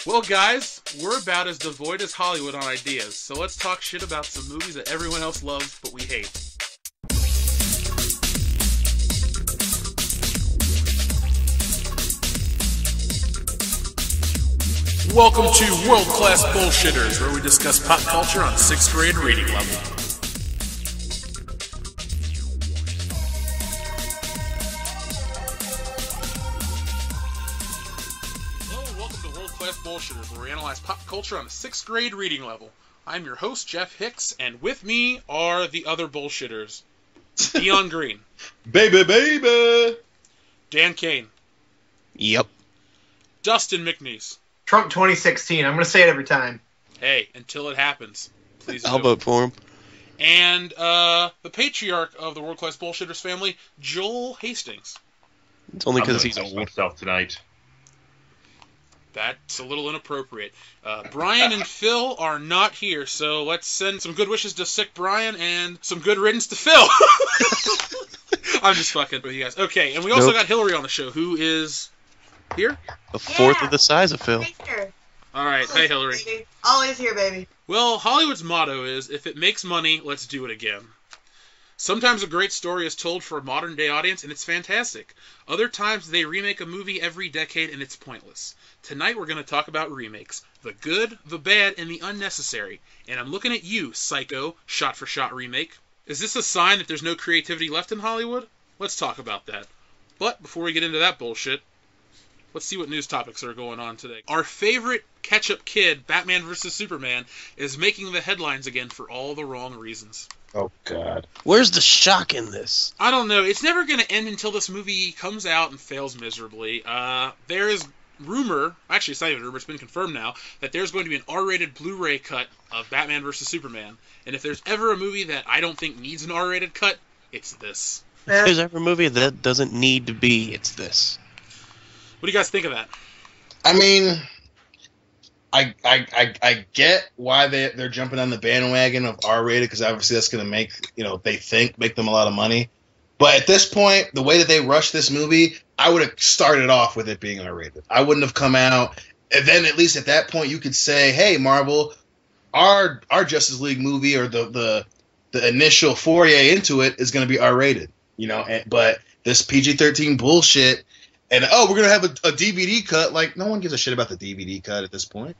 Well, guys, we're about as devoid as Hollywood on ideas, so let's talk shit about some movies that everyone else loves but we hate. Welcome to World Class Bullshitters, where we discuss pop culture on 6th grade reading level. Bullshitters, where we analyze pop culture on a 6th grade reading level. I'm your host, Jeff Hicks, and with me are the other bullshitters. Dion Green. Baby. Dan Kane. Yep. Dustin McNeese. Trump 2016. I'm going to say it every time. Hey, until it happens. Please I'll vote for him. And the patriarch of the World Class Bullshitters family, Joel Hastings. It's only because he's old. Myself tonight. That's a little inappropriate. Brian and Phil are not here, so let's send some good wishes to sick Brian and some good riddance to Phil. I'm just fucking with you guys. Okay, and we also got Hillary on the show, who is here? A fourth of the size of Phil. Right here. All right. Hey, Hillary. Baby. Always here, baby. Well, Hollywood's motto is, if it makes money, let's do it again. Sometimes a great story is told for a modern-day audience, and it's fantastic. Other times, they remake a movie every decade, and it's pointless. Tonight, we're going to talk about remakes. The good, the bad, and the unnecessary. And I'm looking at you, Psycho, shot-for-shot remake. Is this a sign that there's no creativity left in Hollywood? Let's talk about that. But before we get into that bullshit, let's see what news topics are going on today. Our favorite ketchup kid, Batman vs. Superman, is making the headlines again for all the wrong reasons. Oh, God. Where's the shock in this? I don't know. It's never going to end until this movie comes out and fails miserably. There is rumor, actually it's not even rumor, it's been confirmed now, that there's going to be an R-rated Blu-ray cut of Batman vs. Superman. And if there's ever a movie that I don't think needs an R-rated cut, it's this. If there's ever a movie that doesn't need to be, it's this. What do you guys think of that? I mean, I get why they're jumping on the bandwagon of R-rated, because obviously that's going to make, make them a lot of money. But at this point, the way that they rushed this movie, I would have started off with it being R-rated. I wouldn't have come out, and then at least at that point you could say, hey, Marvel, our Justice League movie, or the initial foray into it, is going to be R-rated. But this PG-13 bullshit, and we're going to have a DVD cut. Like, no one gives a shit about the DVD cut at this point.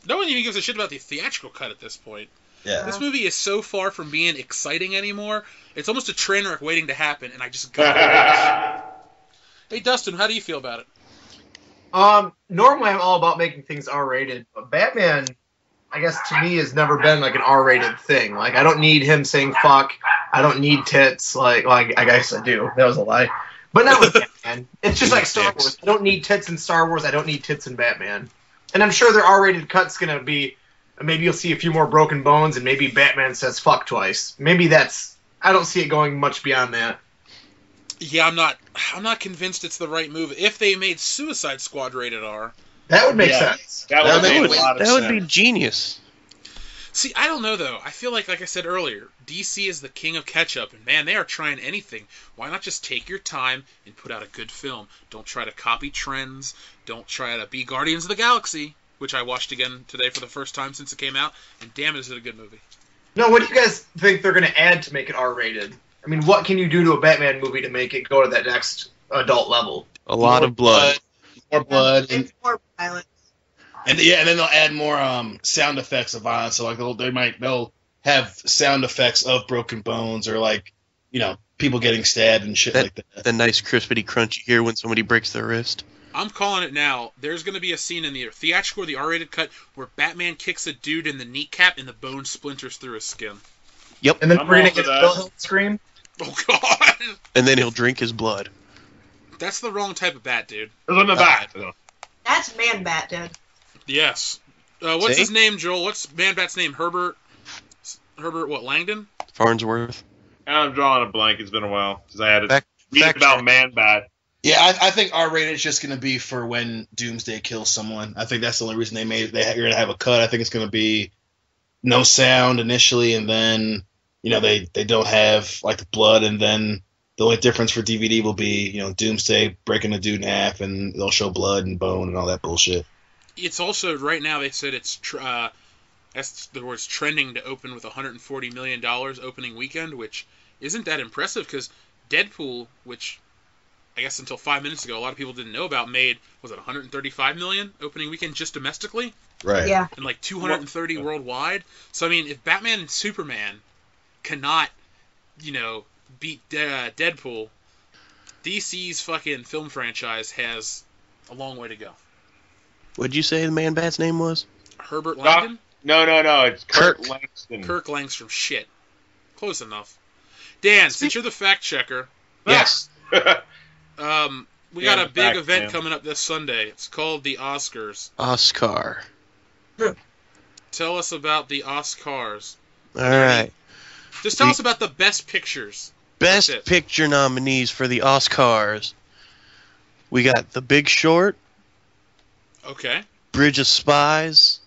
No one even gives a shit about the theatrical cut at this point. Yeah. This movie is so far from being exciting anymore. It's almost a train wreck waiting to happen, and I just gotta watch. Hey, Dustin, how do you feel about it? Normally I'm all about making things R-rated, but Batman, I guess to me, has never been like an R-rated thing. Like, I don't need him saying fuck. I don't need tits. Like I guess I do. That was a lie. But not with Batman. It's just like Star Wars. I don't need tits in Star Wars. I don't need tits in Batman. And I'm sure their R-rated cut's going to be, maybe you'll see a few more broken bones, and maybe Batman says fuck twice. Maybe that's, I don't see it going much beyond that. Yeah, I'm not convinced it's the right move. If they made Suicide Squad rated R, that would make sense. That would be genius. See, I don't know, though. I feel like I said earlier, DC is the king of ketchup, and man, they are trying anything. Why not just take your time and put out a good film? Don't try to copy trends. Don't try to be Guardians of the Galaxy, which I watched again today for the first time since it came out, and damn it, is it a good movie. No, what do you guys think they're going to add to make it R-rated? I mean, what can you do to a Batman movie to make it go to that next adult level? A lot of blood. More blood. It's more violent. And then they'll add more sound effects of violence. So like they'll have sound effects of broken bones, or people getting stabbed and shit like that. The nice crispity crunch you hear when somebody breaks their wrist. I'm calling it now. There's going to be a scene in the theatrical or the R-rated cut where Batman kicks a dude in the kneecap and the bone splinters through his skin. Yep. And then we're going to get a Bill Hill scream. Oh God. And then he'll drink his blood. That's the wrong type of bat, dude. That's Man-Bat, dude. Yes. What's See? his name, Joel? What's Man-Bat's name? Herbert what, Langdon? Farnsworth. I'm drawing a blank. It's been a while since I had to Fact read about check. Man-Bat. Yeah, I think R-rated is just going to be for when Doomsday kills someone. I think that's the only reason they made it. You're going to have a cut. I think it's going to be no sound initially, and then they don't have like the blood, and then the only difference for DVD will be Doomsday breaking a dude in half, and they'll show blood and bone and all that bullshit. It's also right now they said it's that's the words trending to open with $140 million opening weekend, which isn't that impressive because Deadpool, which I guess until 5 minutes ago a lot of people didn't know about, made was it 135 million opening weekend just domestically, Right. Yeah. and like 230 worldwide. So I mean, if Batman and Superman cannot, beat Deadpool, DC's fucking film franchise has a long way to go. What'd you say the Man Bat's name was? Herbert Langdon? No. It's Kirk Kirk. Langston. Kirk Langstrom. Shit. Close enough. Dan, since you're the fact checker, Yes. we Yeah, got a the big fact event man. coming up this Sunday. It's called the Oscars. Oscar. Tell us about the Oscars. All right. Just tell us about the best pictures. Best That's it. Picture nominees for the Oscars. We got The Big Short, Okay. Bridge of Spies,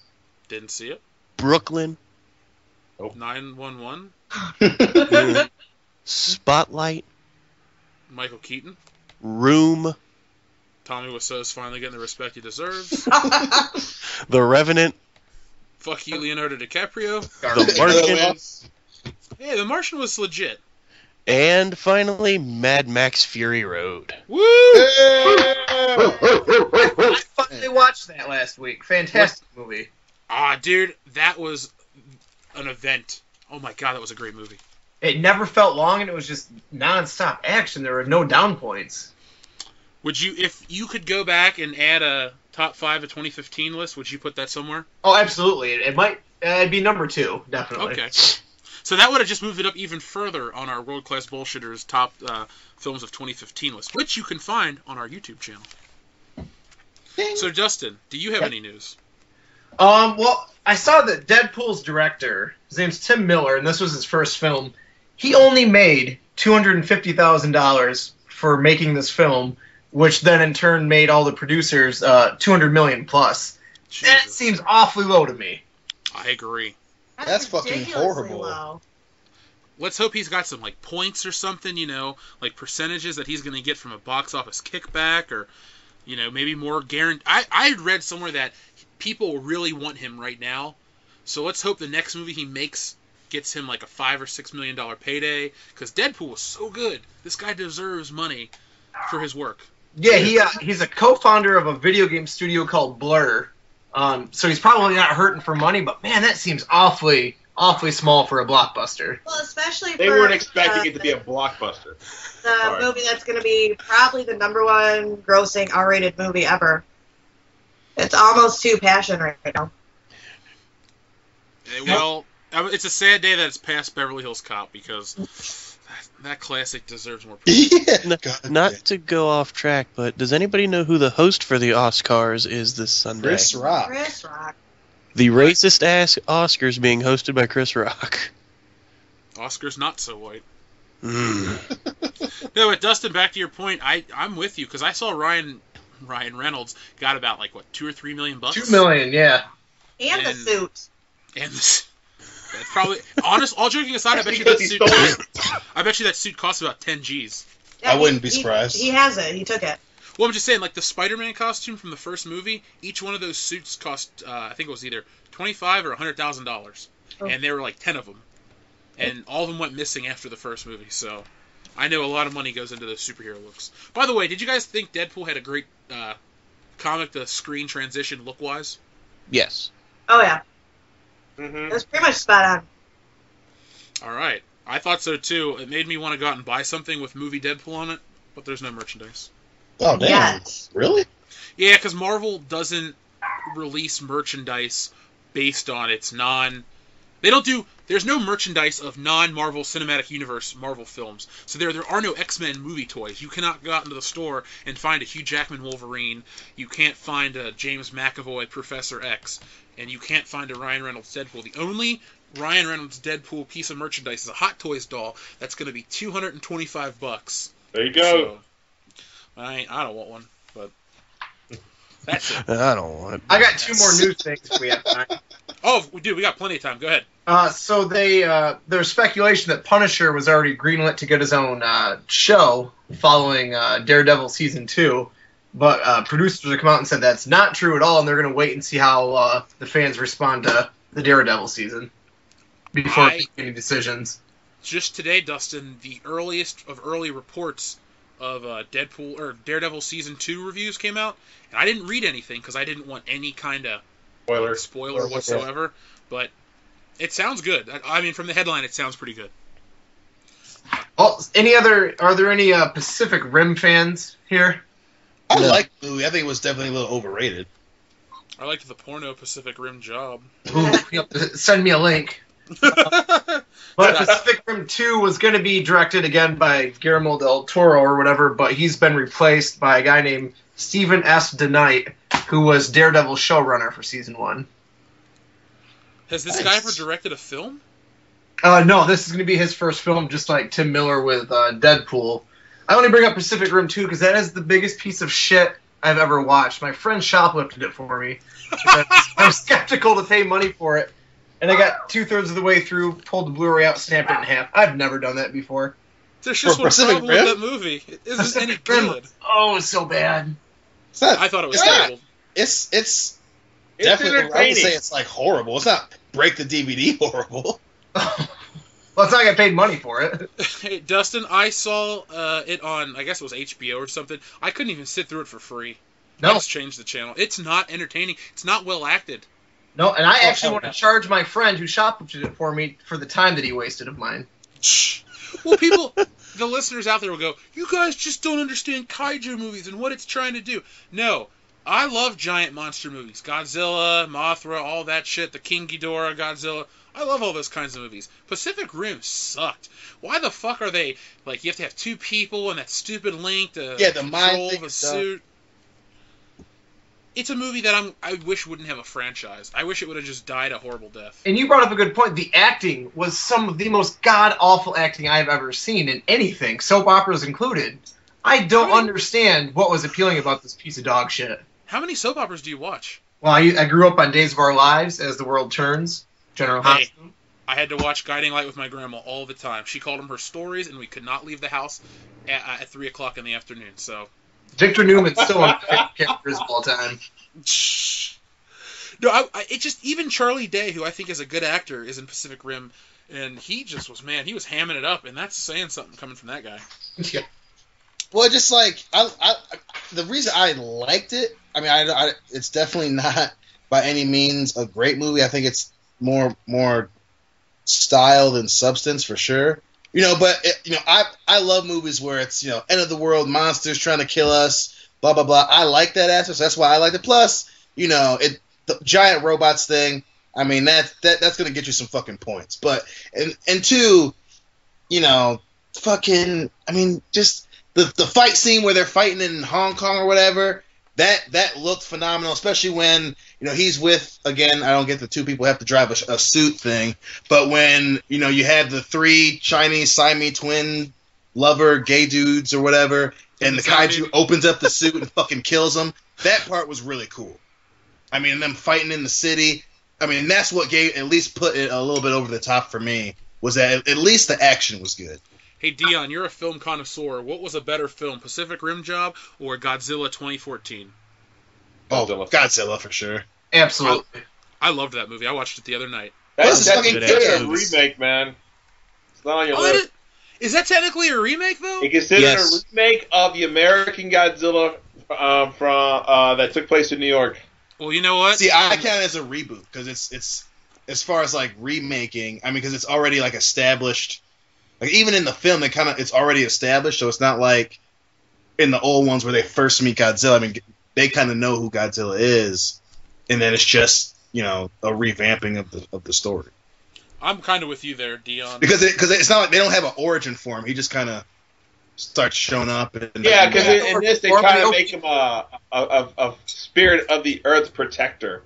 Didn't see it. Brooklyn, 911. Spotlight, Michael Keaton. Room, Tommy Wiseau's finally getting the respect he deserves. The Revenant, Fuck you, Leonardo DiCaprio. The Martian, Hey, The Martian was legit. and finally Mad Max Fury Road. Woo! I finally watched that last week. Fantastic movie. Ah, dude, that was an event. Oh my god, that was a great movie. It never felt long, and it was just non-stop action. There were no down points. Would you, if you could go back and add a top 5 of 2015 list, would you put that somewhere? Oh, absolutely. It might. It'd be number 2, definitely. Okay. So that would have just moved it up even further on our World Class Bullshitters top films of 2015 list, which you can find on our YouTube channel. So, Justin, do you have any news? Well, I saw that Deadpool's director, his name's Tim Miller, and this was his first film. He only made $250,000 for making this film, which then in turn made all the producers $200 million plus. That Jesus. seems awfully low to me. I agree. That's fucking ridiculously horrible. low. Let's hope he's got some like points or something, like percentages that he's going to get from a box office kickback, or maybe more guarantee. I had read somewhere that people really want him right now, so let's hope the next movie he makes gets him like a $5 or $6 million payday, because Deadpool was so good. This guy deserves money for his work. Yeah, he's a co-founder of a video game studio called Blur. So he's probably not hurting for money, but man, that seems awfully small for a blockbuster. Well, especially They for weren't expecting it to be a blockbuster. the movie that's going to be probably the number one grossing R-rated movie ever. It's almost too passion right now. Well, it's a sad day that it's past Beverly Hills Cop, because that classic deserves more. N- God, Not yeah. to go off track, but does anybody know who the host for the Oscars is this Sunday? Chris Rock. Chris Rock. The racist-ass Oscars being hosted by Chris Rock. Oscar's not so white. Mm. No, but Dustin, back to your point, I'm with you, because I saw Ryan Reynolds got about like what, $2 or $3 million bucks. $2 million, yeah. And the And- suit. And this, that's probably all joking aside, I bet you that suit. I bet you that suit costs about 10 G's. I wouldn't be surprised. He has it. He took it. Well, I'm just saying, like the Spider-Man costume from the first movie, each one of those suits cost, I think it was either $25,000 or $100,000, Oh. and there were like 10 of them, and all of them went missing after the first movie. So, I know a lot of money goes into those superhero looks. By the way, did you guys think Deadpool had a great comic to screen transition look-wise? Yes. Oh, yeah. Mm-hmm. It was pretty much spot on. All right, I thought so too. It made me want to go out and buy something with movie Deadpool on it, but there's no merchandise. Oh damn! Yes. Really? Yeah, because Marvel doesn't release merchandise based on its They don't do. There's no merchandise of non-Marvel Cinematic Universe Marvel films. So there are no X-Men movie toys. You cannot go out into the store and find a Hugh Jackman Wolverine. You can't find a James McAvoy Professor X. And you can't find a Ryan Reynolds Deadpool. The only Ryan Reynolds Deadpool piece of merchandise is a Hot Toys doll that's going to be $225. There you go. So, I don't want one, but that's it. I don't want it. I got 2 more news things if we have time. Oh, we do. We got plenty of time. Go ahead. So there's speculation that Punisher was already greenlit to get his own show following Daredevil season 2. But producers have come out and said that's not true at all, and they're going to wait and see how the fans respond to the Daredevil season before making any decisions. Just today, Dustin, the earliest of early reports of Deadpool or Daredevil season 2 reviews came out, and I didn't read anything because I didn't want any kind of spoiler whatsoever. But it sounds good. I mean, from the headline, it sounds pretty good. Oh, are there any Pacific Rim fans here? I like the movie. I think it was definitely a little overrated. I liked the porno Pacific Rim job. Ooh, send me a link. But Pacific Rim 2 was going to be directed again by Guillermo del Toro or whatever, but he's been replaced by a guy named Stephen S. DeKnight, who was Daredevil showrunner for season 1. Has this guy ever directed a film? No, this is going to be his first film, just like Tim Miller with Deadpool. I only bring up Pacific Rim 2 because that is the biggest piece of shit I've ever watched. My friend shoplifted it for me. I was skeptical to pay money for it. And I got 2/3 of the way through, pulled the Blu-ray out, snapped it in half. I've never done that before. There's just one problem with that movie. It isn't any good. Oh, it's so bad. I thought it was terrible. It's definitely, I would say it's like horrible. It's not break the DVD horrible. Well, it's not getting paid money for it. Hey, Dustin, I saw it on, I guess it was HBO or something. I couldn't even sit through it for free. No. I just changed the channel. It's not entertaining. It's not well acted. No, and I actually want to charge my friend who shoplifted it for me for the time that he wasted of mine. Well, people, the listeners out there will go, you guys just don't understand kaiju movies and what it's trying to do. No, I love giant monster movies. Godzilla, Mothra, all that shit. The King Ghidorah, Godzilla. I love all those kinds of movies. Pacific Rim sucked. Why the fuck are they, like, you have to have 2 people and that stupid link to control the suit? It's a movie that I wish wouldn't have a franchise. I wish it would have just died a horrible death. And you brought up a good point. The acting was some of the most god-awful acting I've ever seen in anything, soap operas included. I don't understand what was appealing about this piece of dog shit. How many soap operas do you watch? Well, I grew up on Days of Our Lives, As the World Turns, General Hospital. I had to watch Guiding Light with my grandma all the time. She called them her stories, and we could not leave the house at 3 o'clock in the afternoon, so... Victor Newman's still one of my favorite characters of all time. No, it just, even Charlie Day, who I think is a good actor, is in Pacific Rim, and he just was, man, he was hamming it up, and that's saying something coming from that guy. Yeah. Well, just like, the reason I liked it, I mean, it's definitely not by any means a great movie. I think it's more style than substance for sure. You know, but I love movies where it's, end of the world, monsters trying to kill us, blah blah blah. I like that aspect. So that's why I like it. Plus, the giant robots thing. I mean, that's gonna get you some fucking points. But and two, fucking. I mean, just the fight scene where they're fighting in Hong Kong or whatever. That looked phenomenal, especially when he's with, again, I don't get the 2 people have to drive a suit thing, but when you had the 3 Chinese Siamese twin lover gay dudes or whatever, and the kaiju opens up the suit and fucking kills them. That part was really cool. I mean, them fighting in the city. I mean, that's what at least put it a little bit over the top for me. Was that at least the action was good. Hey, Dion, you're a film connoisseur. What was a better film, Pacific Rim Job or Godzilla 2014? Oh, Godzilla for sure. Absolutely. I loved that movie. I watched it the other night. That's a remake, man. It's not on your list. Is that technically a remake, though? It's considered a remake of the American Godzilla from that took place in New York. Well, you know what? See, I count it as a reboot because it's as far as like remaking. I mean, because it's already like established. Like even in the film, it's already established, so it's not like in the old ones where they first meet Godzilla. I mean, they kind of know who Godzilla is, and then it's just a revamping of the story. I'm kind of with you there, Dion. Because it's not like they don't have an origin for him. He just kind of starts showing up. Yeah, because in this they kind of make him a spirit of the Earth's protector.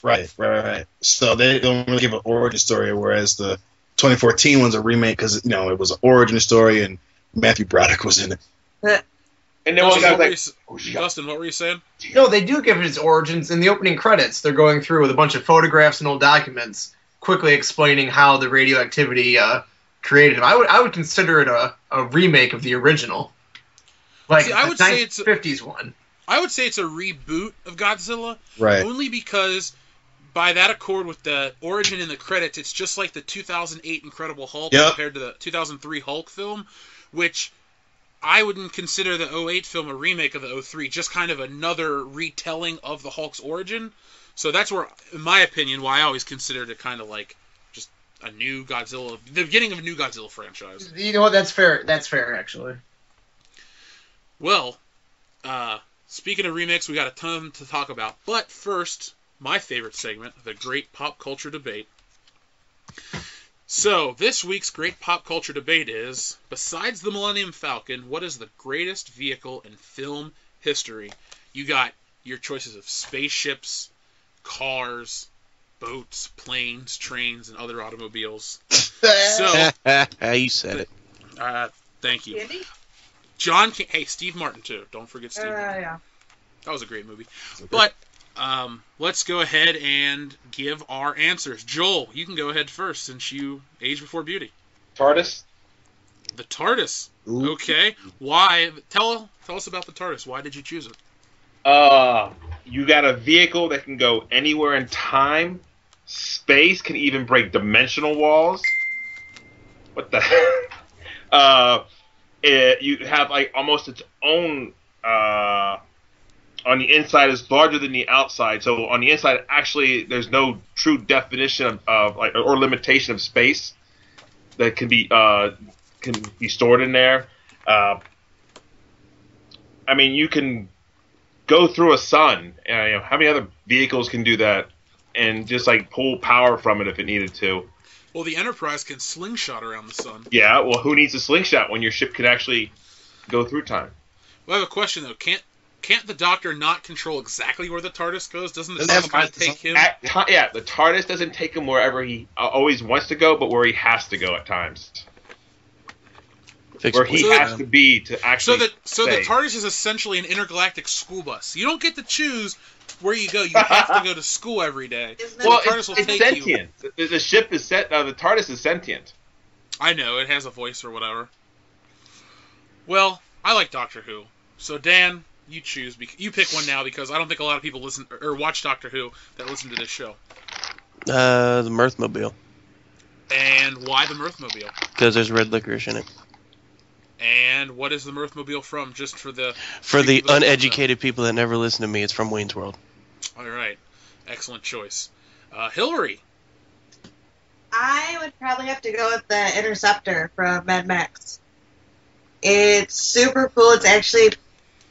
Right. So they don't really give an origin story, whereas the 2014 one's a remake because it was an origin story and Matthew Broderick was in it. And then one guy's like, Dustin, what were you saying? No, they do give it its origins in the opening credits. They're going through with a bunch of photographs and old documents, quickly explaining how the radioactivity created him. I would consider it a remake of the original, like I would say it's 50s one. I would say it's a reboot of Godzilla, Right. only because by that accord with the origin in the credits, it's just like the 2008 Incredible Hulk Yep. compared to the 2003 Hulk film, which I wouldn't consider the 08 film a remake of the 03, just kind of another retelling of the Hulk's origin. So that's where, in my opinion, why I always considered it kind of like just a new Godzilla, the beginning of a new Godzilla franchise. You know what? That's fair. That's fair, actually. Well, speaking of remakes, we got a ton to talk about. But first, my favorite segment, the Great Pop Culture Debate. So, this week's Great Pop Culture Debate is, besides the Millennium Falcon, what is the greatest vehicle in film history? You got your choices of spaceships, cars, boats, planes, trains, and other automobiles. So, You said it. thank you. Andy? Hey, Steve Martin, too. Don't forget Steve Martin. Yeah. That was a great movie. But let's go ahead and give our answers. Joel, you can go ahead first since you age before beauty. TARDIS. The TARDIS. Ooh. Okay. Why? Tell us about the TARDIS. Why did you choose it? You got a vehicle that can go anywhere in time, space, can even break dimensional walls. What the heck? You have like almost its own. On the inside is larger than the outside, so on the inside, actually, there's no true definition of like or limitation of space that can be stored in there. I mean, you can go through a sun. How many other vehicles can do that and just like pull power from it if it needed to? Well, the Enterprise can slingshot around the sun. Yeah. Well, who needs a slingshot when your ship can actually go through time? Well, I have a question though. Can't the Doctor not control exactly where the TARDIS goes? Doesn't the Doesn't TARDIS have kind of a- take him? Yeah, the TARDIS doesn't take him wherever he always wants to go, but where he has to go at times. Where he has to be to So actually. the stay. TARDIS is essentially an intergalactic school bus. You don't get to choose where you go. You have to go to school every day. Isn't it Well, the TARDIS will it's take you. sentient. The ship is set. The TARDIS is sentient. I know it has a voice or whatever. Well, I like Doctor Who. So Dan, you choose. You pick one now because I don't think a lot of people listen or watch Doctor Who that listen to this show. The Mirthmobile. And why the Mirthmobile? Because there's red licorice in it. And what is the Mirthmobile from? Just for the For the people that don't know. uneducated people that never listen to me, it's from Wayne's World. All right, excellent choice. Hillary. I would probably have to go with the Interceptor from Mad Max. It's super cool. It's actually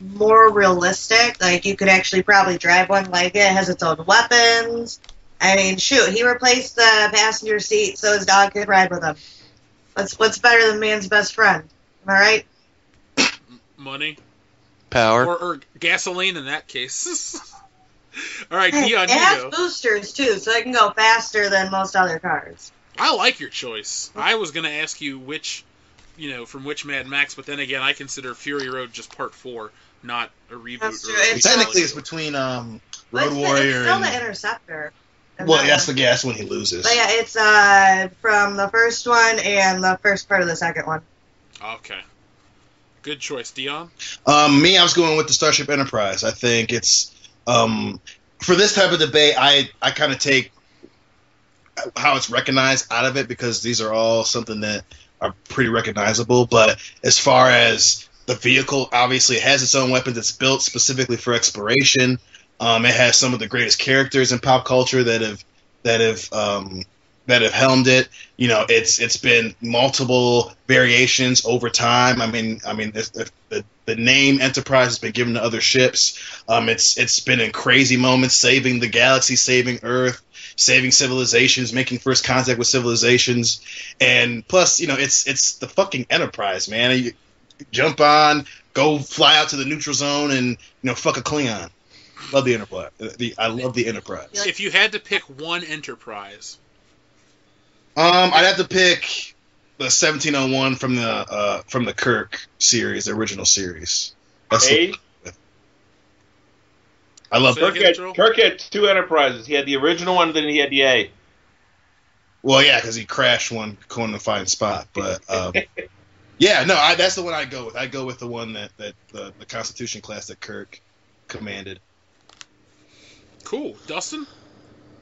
more realistic. Like, you could actually probably drive one like it. It has its own weapons. I mean, shoot, he replaced the passenger seat so his dog could ride with him. What's better than man's best friend? Am I right? Money. Power. Or gasoline in that case. All right, Hey, Dion, it you has go. boosters, too, so it can go faster than most other cars. I like your choice. I was going to ask you from which Mad Max, but then again, I consider Fury Road just part 4, not a reboot. That's true. Or a It's Technically, it's retelling. between But Road it's Warrior still and. the Interceptor. Well, that's the gas when he loses. But yeah, it's from the first one and the first part of the second one. Okay. Good choice, Dion. Me, I was going with the Starship Enterprise. I think it's for this type of debate. I kind of take how it's recognized out of it because these are all something that are pretty recognizable. But as far as the vehicle, obviously, it has its own weapons. It's built specifically for exploration. It has some of the greatest characters in pop culture that have helmed it. You know, it's been multiple variations over time. I mean, the name Enterprise has been given to other ships. It's been in crazy moments, saving the galaxy, saving Earth, saving civilizations, making first contact with civilizations, and plus, it's the fucking Enterprise, man. You jump on, go fly out to the neutral zone, and fuck a Klingon. Love the Enterprise. I love the Enterprise. If you had to pick one Enterprise, I'd have to pick the 1701 from the Kirk series, the original series. That's A. I love. So- Kirk had 2 Enterprises. He had the original one, then he had the A. Well, yeah, because he crashed one going to find spot, but yeah, no, that's the one I go with. I go with the one that the Constitution class that Kirk commanded. Cool. Dustin?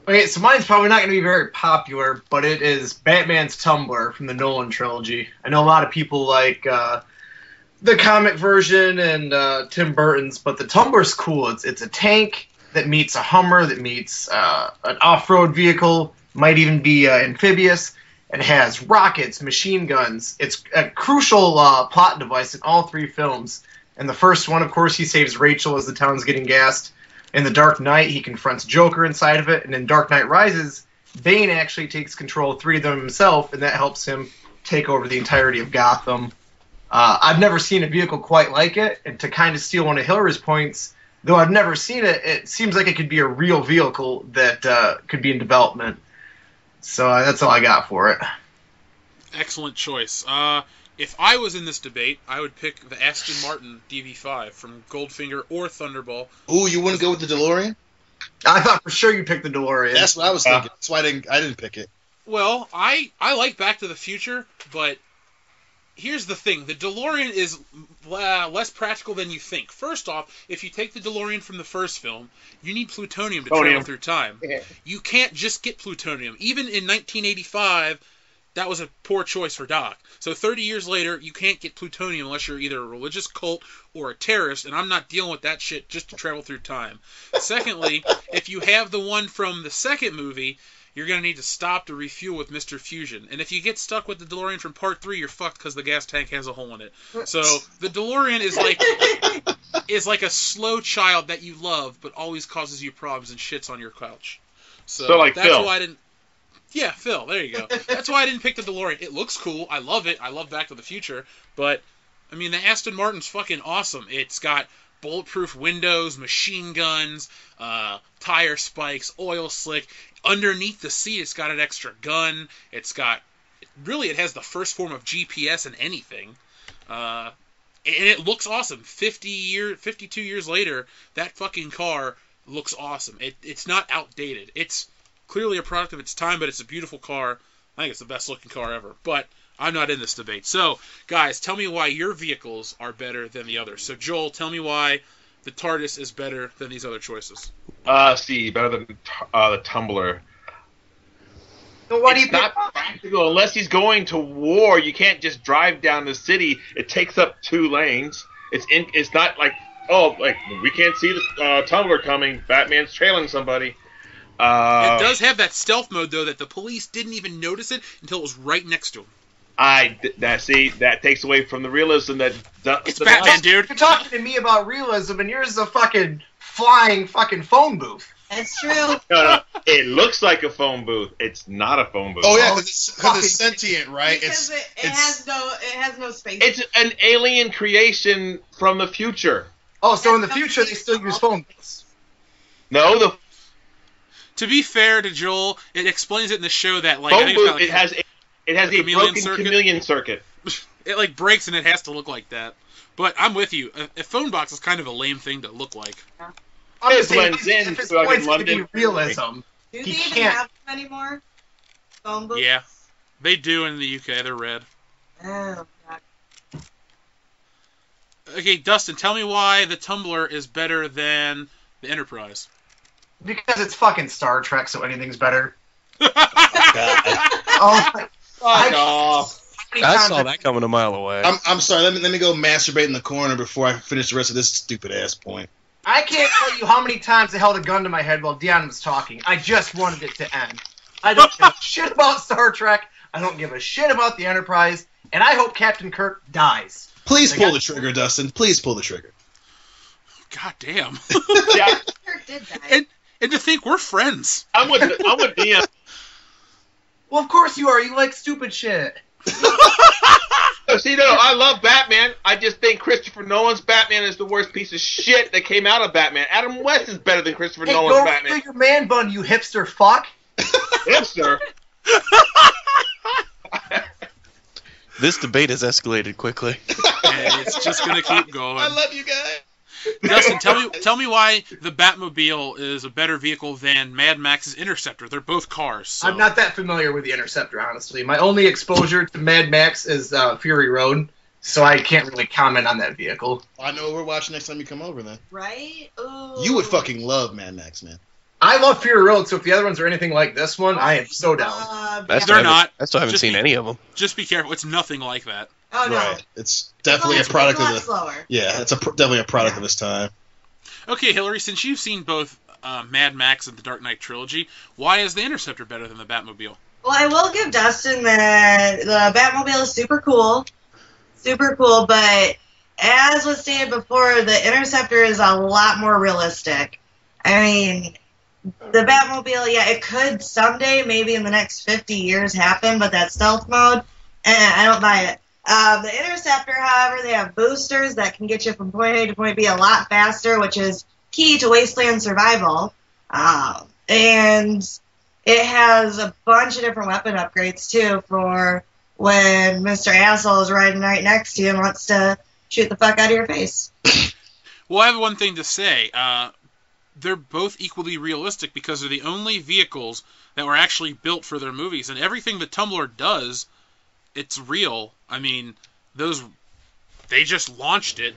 Okay, so mine's probably not going to be very popular, but it is Batman's Tumbler from the Nolan trilogy. I know a lot of people like the comic version and Tim Burton's, but the Tumbler's cool. It's a tank that meets a Hummer, that meets an off-road vehicle, might even be amphibious. It has rockets, machine guns. It's a crucial plot device in all three films. In the first one, of course, he saves Rachel as the town's getting gassed. In The Dark Knight, he confronts Joker inside of it. And in Dark Knight Rises, Bane actually takes control of three of them himself, and that helps him take over the entirety of Gotham. I've never seen a vehicle quite like it, and to kind of steal one of Hillary's points, though I've never seen it, it seems like it could be a real vehicle that could be in development. So that's all I got for it. Excellent choice. If I was in this debate, I would pick the Aston Martin DB5 from Goldfinger or Thunderball. Ooh, you wouldn't go with the DeLorean? I thought for sure you picked the DeLorean. That's what I was thinking. That's why I didn't pick it. Well, I like Back to the Future, but here's the thing. The DeLorean is less practical than you think. First off, if you take the DeLorean from the first film, you need plutonium to travel through time. You can't just get plutonium. Even in 1985, that was a poor choice for Doc. So 30 years later, you can't get plutonium unless you're either a religious cult or a terrorist, and I'm not dealing with that shit just to travel through time. Secondly, if you have the one from the second movie, you're going to need to stop to refuel with Mr. Fusion. And if you get stuck with the DeLorean from Part 3, you're fucked because the gas tank has a hole in it. So the DeLorean is like a slow child that you love, but always causes you problems and shits on your couch. So like that's Phil. why I didn't... Yeah, Phil, there you go. That's why I didn't pick the DeLorean. It looks cool. I love it. I love Back to the Future. But, I mean, the Aston Martin's fucking awesome. It's got bulletproof windows, machine guns, tire spikes, oil slick. Underneath the seat, it's got an extra gun. It has the first form of GPS in anything. And it looks awesome. 52 years later, that fucking car looks awesome. It's not outdated. It's clearly a product of its time, but it's a beautiful car. I think it's the best looking car ever. But I'm not in this debate. So, guys, tell me why your vehicles are better than the others. So, Joel, tell me why the TARDIS is better than these other choices. Better than the Tumbler. So what do you It's not practical unless he's going to war. You can't just drive down the city. It takes up 2 lanes. It's not like we can't see the Tumbler coming. Batman's trailing somebody. It does have that stealth mode, though, that the police didn't even notice it until it was right next to him. That takes away from the realism that it's Batman, dude. You're talking to me about realism, and yours is a fucking flying fucking phone booth. That's true. No, it looks like a phone booth. It's not a phone booth. Oh yeah, because it's sentient, right? Because it has no space. It's an alien creation from the future. Oh, so in the future they still use phone booths. No, To be fair to Joel, it explains it in the show that like phone I think it's booth. got, like, It has a chameleon broken circuit. chameleon circuit. It like breaks and it has to look like that. But I'm with you. A phone box is kind of a lame thing to look like. I'm It just saying, blends in if his to, like, point's London. to be realism, Do they he even can't. have them anymore? Phone booths? Yeah, they do in the UK. They're red. Oh, God. Okay, Dustin, tell me why the Tumbler is better than the Enterprise. Because it's fucking Star Trek, so anything's better. God. Oh, Fuck off. I saw that coming a mile away. I'm sorry. Let me go masturbate in the corner before I finish the rest of this stupid ass point. I can't tell you how many times I held a gun to my head while Dion was talking. I just wanted it to end. I don't give a shit about Star Trek. I don't give a shit about the Enterprise. And I hope Captain Kirk dies. Please pull the trigger, Dustin. Please pull the trigger. God damn. Yeah, Kirk did die. And to think we're friends. I'm with DM. Well, of course you are. You like stupid shit. See, no, I love Batman. I just think Christopher Nolan's Batman is the worst piece of shit that came out of Batman. Adam West is better than Christopher Hey, Nolan's go Batman. feel your man bun, you hipster fuck. Hipster. This debate has escalated quickly. And it's just gonna keep going. I love you guys. Dustin, tell me why the Batmobile is a better vehicle than Mad Max's Interceptor. They're both cars. So. I'm not that familiar with the Interceptor, honestly. My only exposure to Mad Max is Fury Road, so I can't really comment on that vehicle. I know what we're watching next time you come over. Then Right? Ooh. you would fucking love Mad Max, man. I love Fury Road, so if the other ones are anything like this one, I am so down. That's They're why I haven't- not. That's why I haven't Just seen be- any of them. Just be careful. It's nothing like that. Oh no. Right. It's definitely a product it's of a lot the. slower. Yeah, it's definitely a product of its time. Okay, Hillary, since you've seen both Mad Max and the Dark Knight trilogy, why is the Interceptor better than the Batmobile? Well, I will give Dustin that the Batmobile is super cool, but as was stated before, the Interceptor is a lot more realistic. I mean, the Batmobile, yeah, it could someday, maybe in the next 50 years, happen, but that stealth mode, I don't buy it. The Interceptor, however, they have boosters that can get you from point A to point B a lot faster, which is key to wasteland survival. And it has a bunch of different weapon upgrades, too, for when Mr. Asshole is riding right next to you and wants to shoot the fuck out of your face. Well, I have one thing to say. They're both equally realistic because they're the only vehicles that were actually built for their movies. And everything the Tumbler does, it's real. I mean, they just launched it,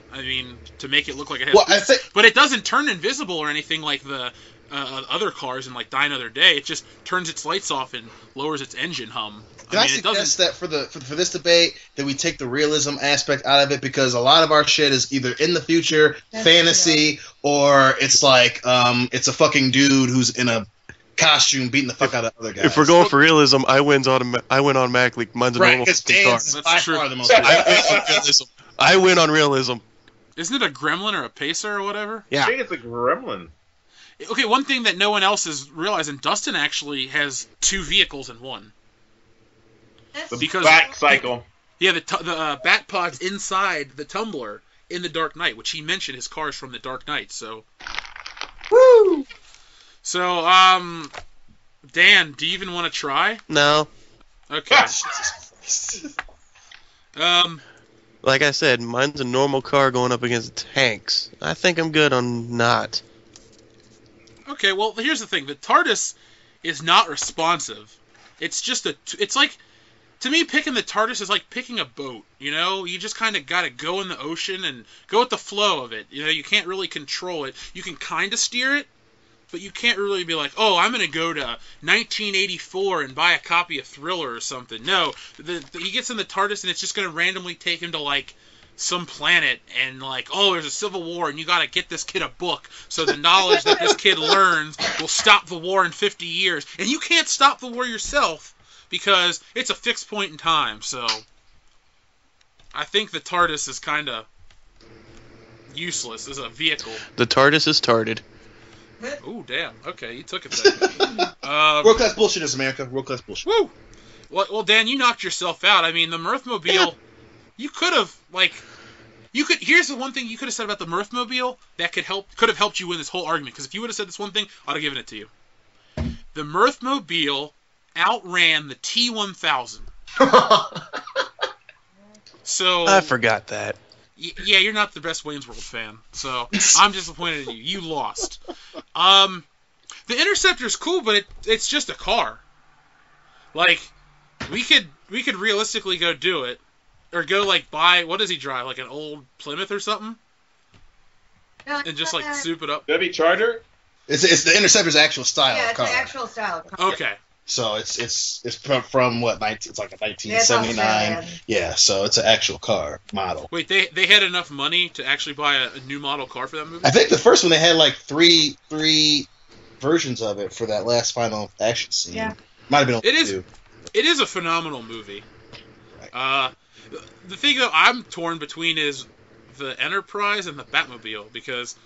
to make it look like it has Well, I think but it doesn't turn invisible or anything like the other cars in like Die Another Day. It just turns its lights off and lowers its engine hum. Can I suggest that for this debate that we take the realism aspect out of it, because a lot of our shit is either in the future, fantasy, or it's like it's a fucking dude who's in a costume beating the fuck out of other guys. If we're going for realism, I win automatically. Mine's a right, normal because fucking car. Dan's by true. far the most I win on realism. Isn't it a gremlin or a pacer or whatever? Yeah. I think it's a gremlin. Okay, one thing that no one else is realizing, Dustin actually has two vehicles in one. The Because- back cycle. Yeah, the Bat Pod's inside the Tumbler in the Dark Knight, which he mentioned his car is from the Dark Knight. So, Woo! so Dan, do you even want to try? No. Okay. Like I said, mine's a normal car going up against tanks. I think I'm good on not. Okay. Well, here's the thing: the TARDIS is not responsive. It's just it's like, to me, picking the TARDIS is like picking a boat. You know, you just kind of got to go in the ocean and go with the flow of it. You know, you can't really control it. You can kind of steer it, but you can't really be like, oh, I'm going to go to 1984 and buy a copy of Thriller or something. No, he gets in the TARDIS and it's just going to randomly take him to, like, some planet and, like, oh, there's a civil war and you got to get this kid a book so the knowledge that this kid learns will stop the war in 50 years. And you can't stop the war yourself because it's a fixed point in time. So I think the TARDIS is kind of useless as a vehicle. The TARDIS is tarded. Ooh, damn. Okay, you took it there. World class bullshit is America. World class bullshit. Woo! Well, Dan, you knocked yourself out. I mean, the Mirthmobile, you could have, like, here's the one thing you could have said about the Mirthmobile that could have helped you win this whole argument, because if you would have said this one thing, I'd have given it to you. The Mirthmobile outran the T-1000. So I forgot that. yeah, you're not the best Wayne's World fan, so I'm disappointed in you. You lost. The Interceptor's cool, but it's just a car. Like, we could realistically go do it, or go like buy, what does he drive, like an old Plymouth or something, and just like soup it up. Chevy Charger? It's the Interceptor's actual style Yeah, of it's car. an actual style of car. Okay. So it's from what, it's like a Yeah, it's 1979. Australian. Yeah, so it's an actual car model. Wait, they had enough money to actually buy a new model car for that movie? I think the first one they had like three versions of it for that last final action scene. Yeah. Might have been only It is- two. It is a phenomenal movie. The thing that I'm torn between is the Enterprise and the Batmobile, because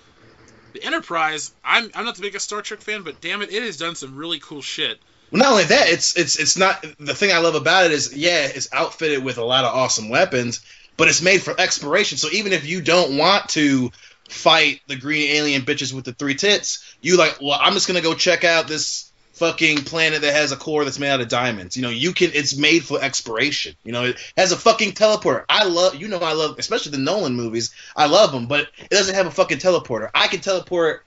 the Enterprise, I'm not the biggest Star Trek fan, but damn it, it has done some really cool shit. Well, not only that, it's not, the thing I love about it is, yeah, it's outfitted with a lot of awesome weapons, but it's made for exploration. So even if you don't want to fight the green alien bitches with the three tits, you like, well, I'm just gonna go check out this fucking planet that has a core that's made out of diamonds. You know, it's made for exploration. You know, it has a fucking teleporter. I love, especially the Nolan movies. I love them, but it doesn't have a fucking teleporter. I can teleport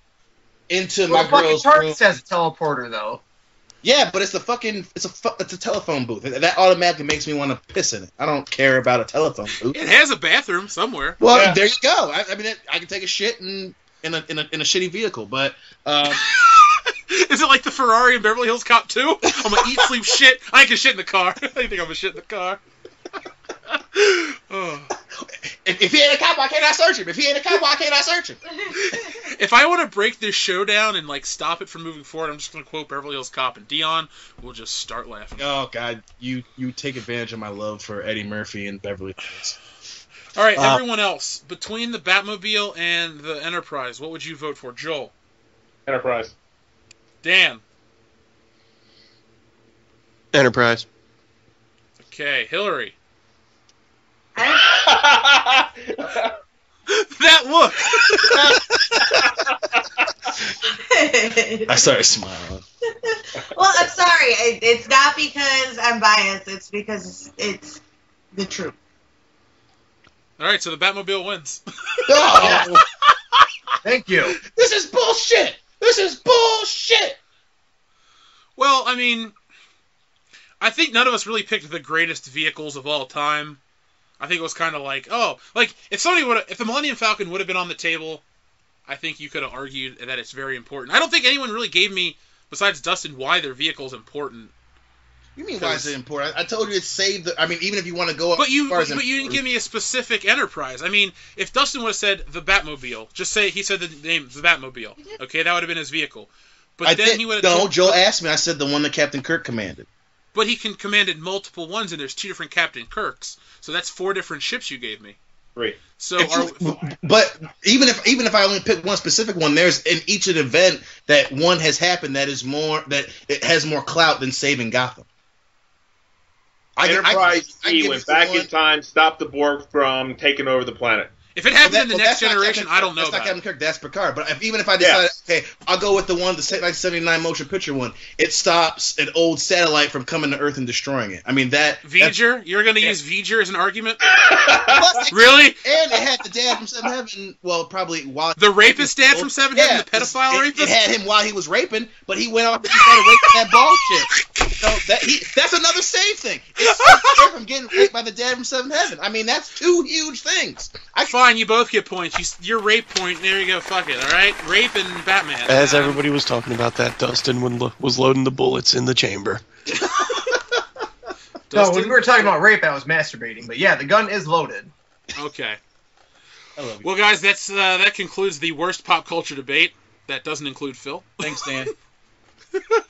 into my Well, fucking girl's room. TARDIS has a teleporter, though. Yeah, but it's a telephone booth. That automatically makes me want to piss in it. I don't care about a telephone booth. It has a bathroom somewhere. Well, Yeah. there you go. I mean, I can take a shit in a shitty vehicle, but Is it like the Ferrari in Beverly Hills Cop 2? I'm gonna eat, sleep, shit. I can shit in the car. I think I'm gonna shit in the car. Oh. if he ain't a cop, why can't I search him? If he ain't a cop, why can't I search him? If I want to break this show down and like stop it from moving forward, I'm just gonna quote Beverly Hills Cop, and Dion will just start laughing. Oh God, you take advantage of my love for Eddie Murphy and Beverly Hills. All right, everyone else, between the Batmobile and the Enterprise, what would you vote for? Joel, Enterprise. Dan, Enterprise. okay, Hillary. I That look. I started smiling. Well, I'm sorry. It's not because I'm biased. It's because it's the truth. All right, so the Batmobile wins. Oh, Thank you. this is bullshit. This is bullshit. Well, I mean, I think none of us really picked the greatest vehicles of all time. I think it was kind of like, if the Millennium Falcon would have been on the table, I think you could have argued that it's very important. I don't think anyone really gave me, besides Dustin, why their vehicle is important. You mean why is it important? I told you it saved the. I mean, even if you want to go up, But you as far as didn't give me a specific Enterprise. I mean, if Dustin would have said the Batmobile, just say he said the name the Batmobile. Okay, that would have been his vehicle. But he would have. No, Joel asked me. I said the one that Captain Kirk commanded. But he commanded multiple ones, and there's 2 different Captain Kirks. So that's 4 different ships you gave me. Right. So, But even if I only pick one specific one, there's in each event that one has happened that it has more clout than saving Gotham. Enterprise give went it to back one. in time, stopped the Borg from taking over the planet. if it happens in the next that's not generation, Captain I don't know Kirk. That's not about Captain it. Kirk. That's Picard. But even if I decide, okay, I'll go with the 1979 motion picture one. It stops an old satellite from coming to Earth and destroying it. I mean that. V'ger? You're going to use V'ger as an argument? Plus, Really? And it had the dad from Seven Heaven. Well, probably while The rapist dad from Seven Heaven, the pedophile it rapist? had him while he was raping, but he went off and started raping that bald chick. So that's another save thing. It's her from getting raped by the dad from Seven Heaven. I mean, that's 2 huge things. Fine, you both get points. Your rape point, there you go, fuck it, alright? Rape and Batman. As everybody was talking about that, Dustin was loading the bullets in the chamber. No, when we were talking about rape, I was masturbating. But yeah, the gun is loaded. Okay. I love you. Well, guys, that concludes the worst pop culture debate. That doesn't include Phil. Thanks, Dan.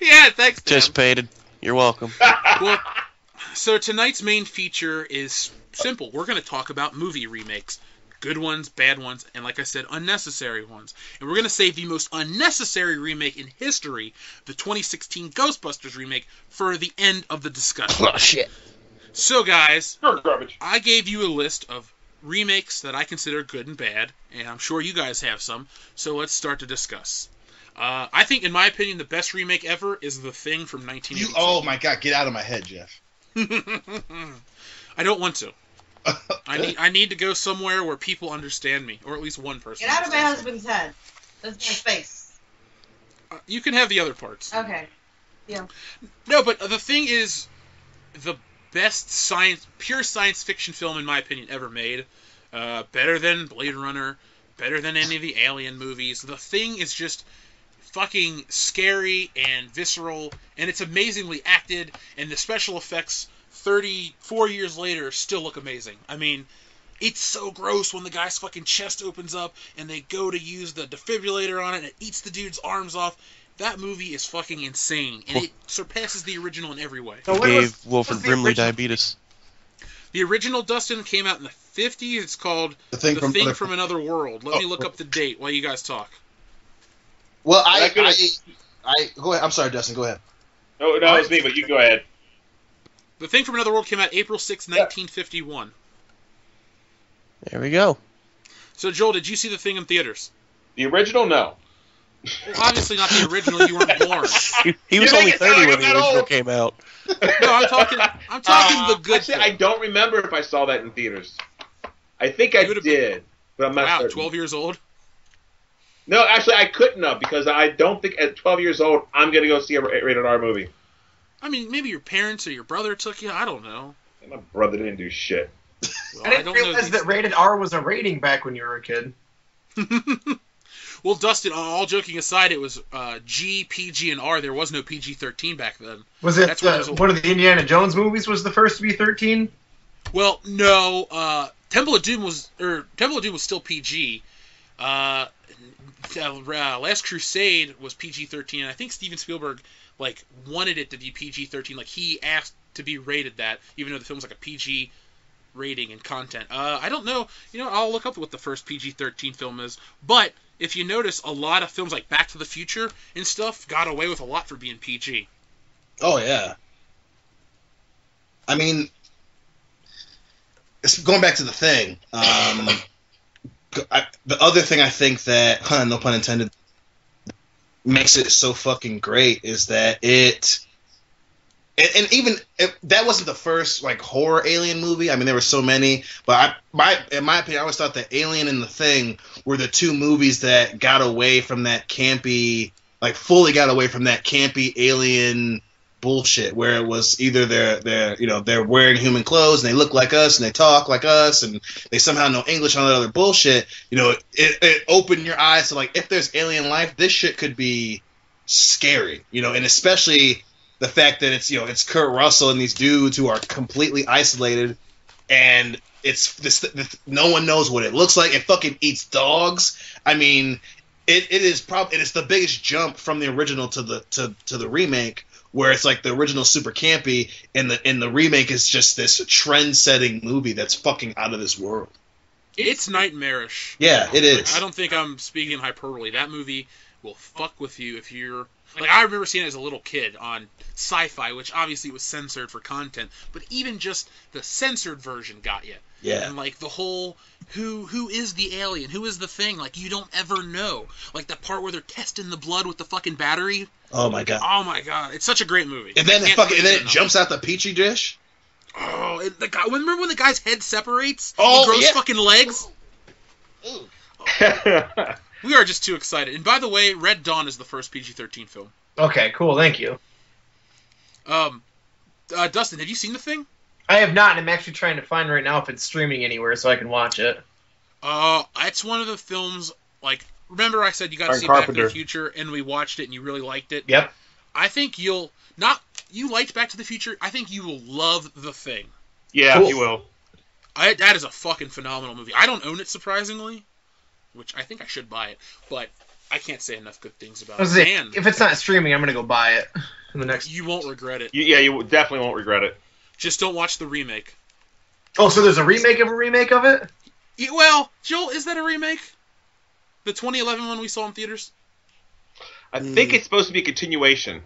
Yeah, thanks, Dan. Anticipated. You're welcome. Well, so tonight's main feature is simple. We're going to talk about movie remakes. Good ones, bad ones, and like I said, unnecessary ones. And we're going to save the most unnecessary remake in history, the 2016 Ghostbusters remake, for the end of the discussion. Oh, shit. So, guys, You're garbage. I gave you a list of remakes that I consider good and bad, and I'm sure you guys have some, so let's start to discuss. I think, in my opinion, the best remake ever is The Thing from 1982. Oh my God, get out of my head, Jeff. I don't want to. I need to go somewhere where people understand me, or at least one person. Get out of my understands husband's head. That's my face. me. You can have the other parts. Okay. Yeah. No, but The Thing is the best pure science fiction film, in my opinion, ever made. Better than Blade Runner, better than any of the Alien movies. The Thing is just fucking scary and visceral, and it's amazingly acted, and the special effects 34 years later still look amazing. I mean, it's so gross when the guy's fucking chest opens up and they go to use the defibrillator on it and it eats the dude's arms off. That movie is fucking insane, and it surpasses the original in every way. So what Gave was Wilford the Brimley original? diabetes. The original, Dustin, came out in the 50s. It's called The Thing from Another World. Let me look up the date while you guys talk. Well, I I go ahead. I'm sorry, Dustin. Go ahead. No, it was me, but you go ahead. The Thing from Another World came out April 6, 1951. There we go. So, Joel, did you see The Thing in theaters? The original, no. Well, obviously not the original. You weren't born. He was You only make it sound 30 like when I'm the that original old. came out. No, I'm talking the good Actually, thing. I don't remember if I saw that in theaters. I think I You would've been- did, but I'm not Wow, certain. 12 years old? No, actually, I couldn't have because I don't think at 12 years old I'm going to go see a rated R movie. I mean, maybe your parents or your brother took you. I don't know. My brother didn't do shit. Well, I didn't don't know realize that rated R was a rating back when you were a kid. Well, Dustin, all joking aside, it was G, PG, and R. There was no PG-13 back then. Was it That's when it was one of the Indiana Jones movies was the first to be 13? Well, no. Temple of Doom was still PG. Last Crusade was PG-13, and I think Steven Spielberg wanted it to be PG-13. Like, he asked to be rated that, even though the film was like a PG rating and content. I don't know. I'll look up what the first PG-13 film is. But if you notice, a lot of films like Back to the Future and stuff got away with a lot for being PG. Oh yeah. I mean, going back to the thing. The other thing I think that, no pun intended, makes it so fucking great is that and even if that wasn't the first horror alien movie. I mean, there were so many, but in my opinion, I always thought that Alien and The Thing were the two movies that got away from that campy, fully got away from that campy alien bullshit, where it was either they're wearing human clothes and they look like us and they talk like us and they somehow know English and all that other bullshit. It opened your eyes to if there's alien life, this shit could be scary. And especially the fact that it's Kurt Russell and these dudes who are completely isolated, and it's this no one knows what it looks like. It fucking eats dogs. I mean, it is the biggest jump from the original to the remake, where it's the original super campy, and the remake is just this trend-setting movie that's fucking out of this world. It's nightmarish. Yeah, it is. I don't think I'm speaking in hyperbole. That movie will fuck with you if you're... I remember seeing it as a little kid on Sci-Fi, which obviously was censored for content, but even just the censored version got you. Yeah. And the whole who is the alien, who is the thing, you don't ever know. The part where they're testing the blood with the fucking battery. Oh my god. Oh my god, it's such a great movie. And then it jumps out the petri dish. Oh, remember when the guy's head separates? Oh, and grows yeah. fucking legs. Ooh. Oh. We are just too excited. And by the way, Red Dawn is the first PG-13 film. Okay, cool. Thank you. Dustin, have you seen The Thing? I have not, and I'm actually trying to find right now if it's streaming anywhere so I can watch it. It's one of the films, remember I said you got to see Carpenter. Back to the Future, and we watched it and you really liked it? Yep. I think you liked Back to the Future, I think you will love The Thing. Yeah, Cool. you will. That is a fucking phenomenal movie. I don't own it, surprisingly, which I think I should buy it, but I can't say enough good things about it. Man, If it's not streaming, I'm going to go buy it in the next... you won't regret it. You definitely won't regret it. Just don't watch the remake. Oh, so there's a remake of it? Well, Joel, is that a remake? The 2011 one we saw in theaters? I think it's supposed to be a continuation.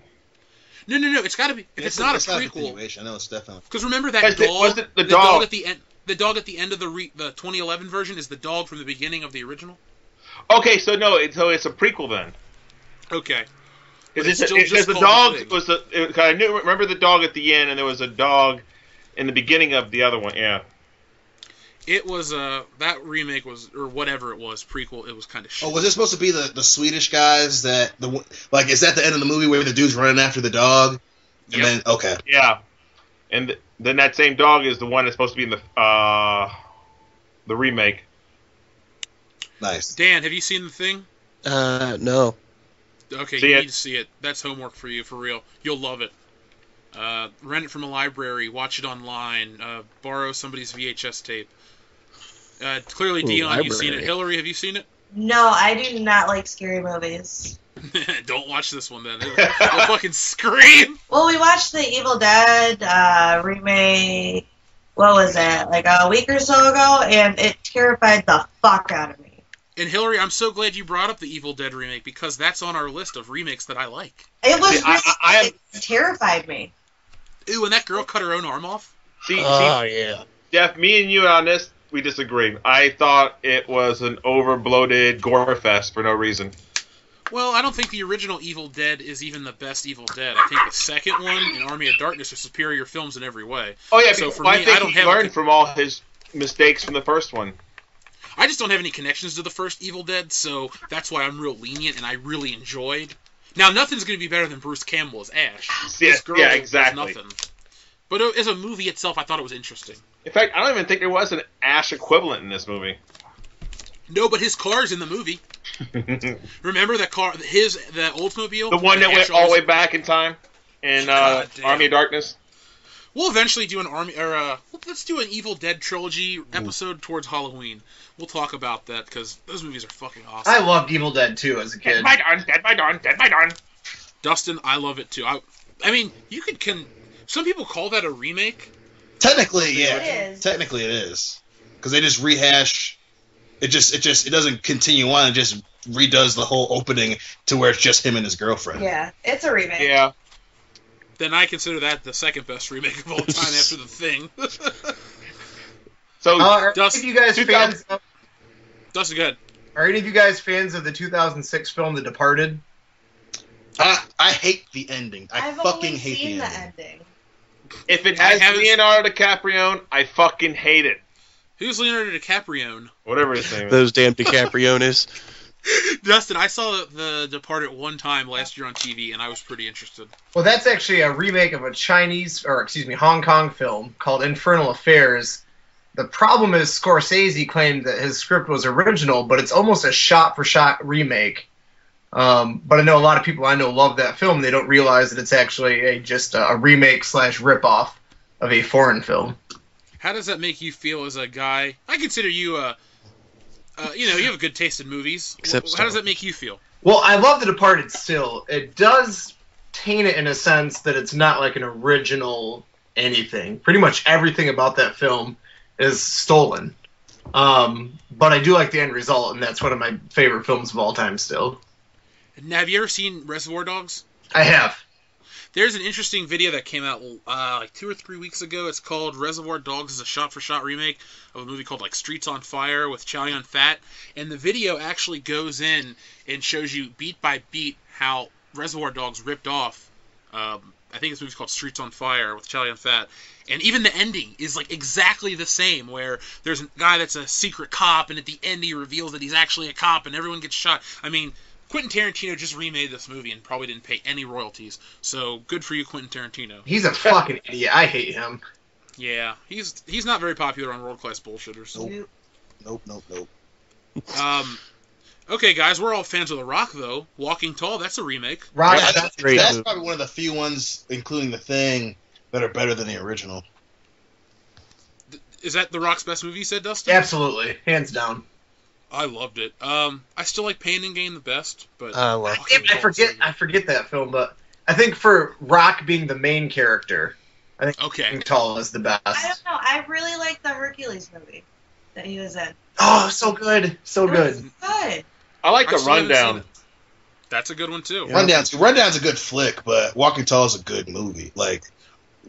No. It's got to be. If it's not a prequel, continuation. I know it's definitely. because remember that Was it- dog. was it the dog dog? at the end. The dog at the end of the 2011 version is the dog from the beginning of the original. Okay, so it's a prequel then. Okay. But Because it's still just the called dog The Thing. was I remember the dog at the end, and there was a dog in the beginning of the other one. Yeah. It was that remake was, or whatever it was, prequel. It was kind of shit. Oh, was it supposed to be the Swedish guys that is that the end of the movie where the dude's running after the dog? And Yep. then okay. Yeah. And then that same dog is the one that's supposed to be in the remake. Nice. Dan, have you seen The Thing? No. Okay, See you it. need to see it. That's homework for you, for real. You'll love it. Rent it from a library, watch it online, borrow somebody's VHS tape. Clearly, Ooh, Dion, you've seen it. library. Hillary, have you seen it? No, I do not like scary movies. Don't watch this one then. You'll fucking scream. Well, we watched the Evil Dead remake, what was it, like a week or so ago, and it terrified the fuck out of me. And Hillary, I'm so glad you brought up the Evil Dead remake, because that's on our list of remakes that I like. It was See, really, it terrified me. Ooh, and that girl cut her own arm off? See, Yeah. Jeff, me and you on this, we disagree. I thought it was an over-bloated gore fest for no reason. Well, I don't think the original Evil Dead is even the best Evil Dead. I think the second one and Army of Darkness are superior films in every way. Oh yeah, So because for me, I I think don't he have learned from all his mistakes from the first one. I just don't have any connections to the first Evil Dead, so that's why I'm real lenient and I really enjoyed. Now, nothing's going to be better than Bruce Campbell as Ash. Yeah, This girl yeah, was exactly. nothing. But as a movie itself, I thought it was interesting. In fact, I don't even think there was an Ash equivalent in this movie. No, but his car's in the movie. Remember that car, the Oldsmobile? The one that went Ash all the way always- back in time in God damn. Army of Darkness. We'll eventually do let's do an Evil Dead trilogy episode towards Halloween. We'll talk about that because those movies are fucking awesome. I loved Evil Dead 2 as a kid. Dead by Dawn, Dead by Dawn, Dead by Dawn. Dustin, I love it too. I mean, you can. Some people call that a remake. Technically, yeah. It is. Technically, it is because they just rehash. It doesn't continue on. It just redoes the whole opening to where it's just him and his girlfriend. Yeah, it's a remake. Yeah. Then I consider that the second best remake of all time after The Thing. So, Are any Dust- of you guys 2000 fans? Of, Dustin, go ahead. are any of you guys fans of the 2006 film The Departed? I hate the ending. I I've fucking only hate seen the the ending. ending. if it I has haven't- Leonardo DiCaprio, I fucking hate it. Who's Leonardo DiCaprio? Whatever his name is. Those damn DiCapriones. Dustin, I saw The Departed one time last year on TV, and I was pretty interested. Well, that's actually a remake of a Hong Kong film called Infernal Affairs. The problem is Scorsese claimed that his script was original, but it's almost a shot-for-shot remake. But I know a lot of people I know love that film. They don't realize that it's actually just a remake / rip-off of a foreign film. How does that make you feel as a guy? I consider you you have a good taste in movies. Except How does that make you feel? Well, I love The Departed still. It does taint it in a sense that it's not like an original anything. Pretty much everything about that film is stolen. But I do like the end result, and that's one of my favorite films of all time still. Now, have you ever seen Reservoir Dogs? I have. There's an interesting video that came out like 2 or 3 weeks ago. It's called Reservoir Dogs. It's a shot-for-shot remake of a movie called like Streets on Fire with Chow Yun-fat. And the video actually goes in and shows you beat by beat how Reservoir Dogs ripped off. I think this movie's called Streets on Fire with Chow Yun-fat. And even the ending is like exactly the same, where there's a guy that's a secret cop, and at the end he reveals that he's actually a cop, and everyone gets shot. I mean, Quentin Tarantino just remade this movie and probably didn't pay any royalties. So good for you, Quentin Tarantino. He's a fucking idiot. I hate him. Yeah, he's not very popular on World Class Bullshitters. Nope. Okay, guys, we're all fans of The Rock, though. Walking Tall, that's a remake. Rock, Yeah, that's great that's movie. probably one of the few ones, including The Thing, that are better than the original. Is that The Rock's best movie, you said, Dustin? absolutely, hands down. I loved it. I still like Pain and Gain the best, but I love Walking I Tall's so good. forget that film, but I think for Rock being the main character, I think Okay. Walking Tall is the best. I don't know. I really like the Hercules movie that he was in. Oh, so good, so It good. was good. I like the Actually, I haven't Rundown. seen it. That's a good one, too. Yeah. Rundown's a good flick, but Walking Tall is a good movie. Like,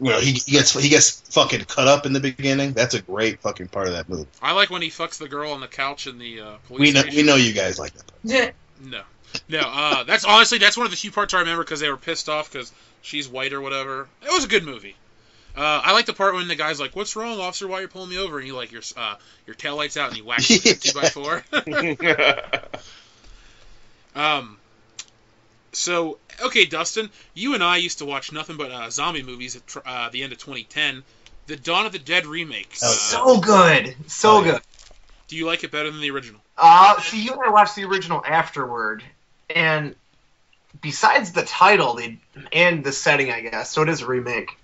he gets fucking cut up in the beginning. That's a great fucking part of that movie. I like when he fucks the girl on the couch in the police station. We know you guys like that. No. That's one of the few parts I remember because they were pissed off because she's white or whatever. It was a good movie. I like the part when the guy's like, "What's wrong, officer? Why are you pulling me over?" And you like your taillights out and he whacks you with a 2x4. So, okay, Dustin, you and I used to watch nothing but zombie movies at the end of 2010. The Dawn of the Dead remake. So good, so Oh, yeah. good. Do you like it better than the original? See, you and I watched the original afterward, and besides the title and the setting, I guess, so it is a remake.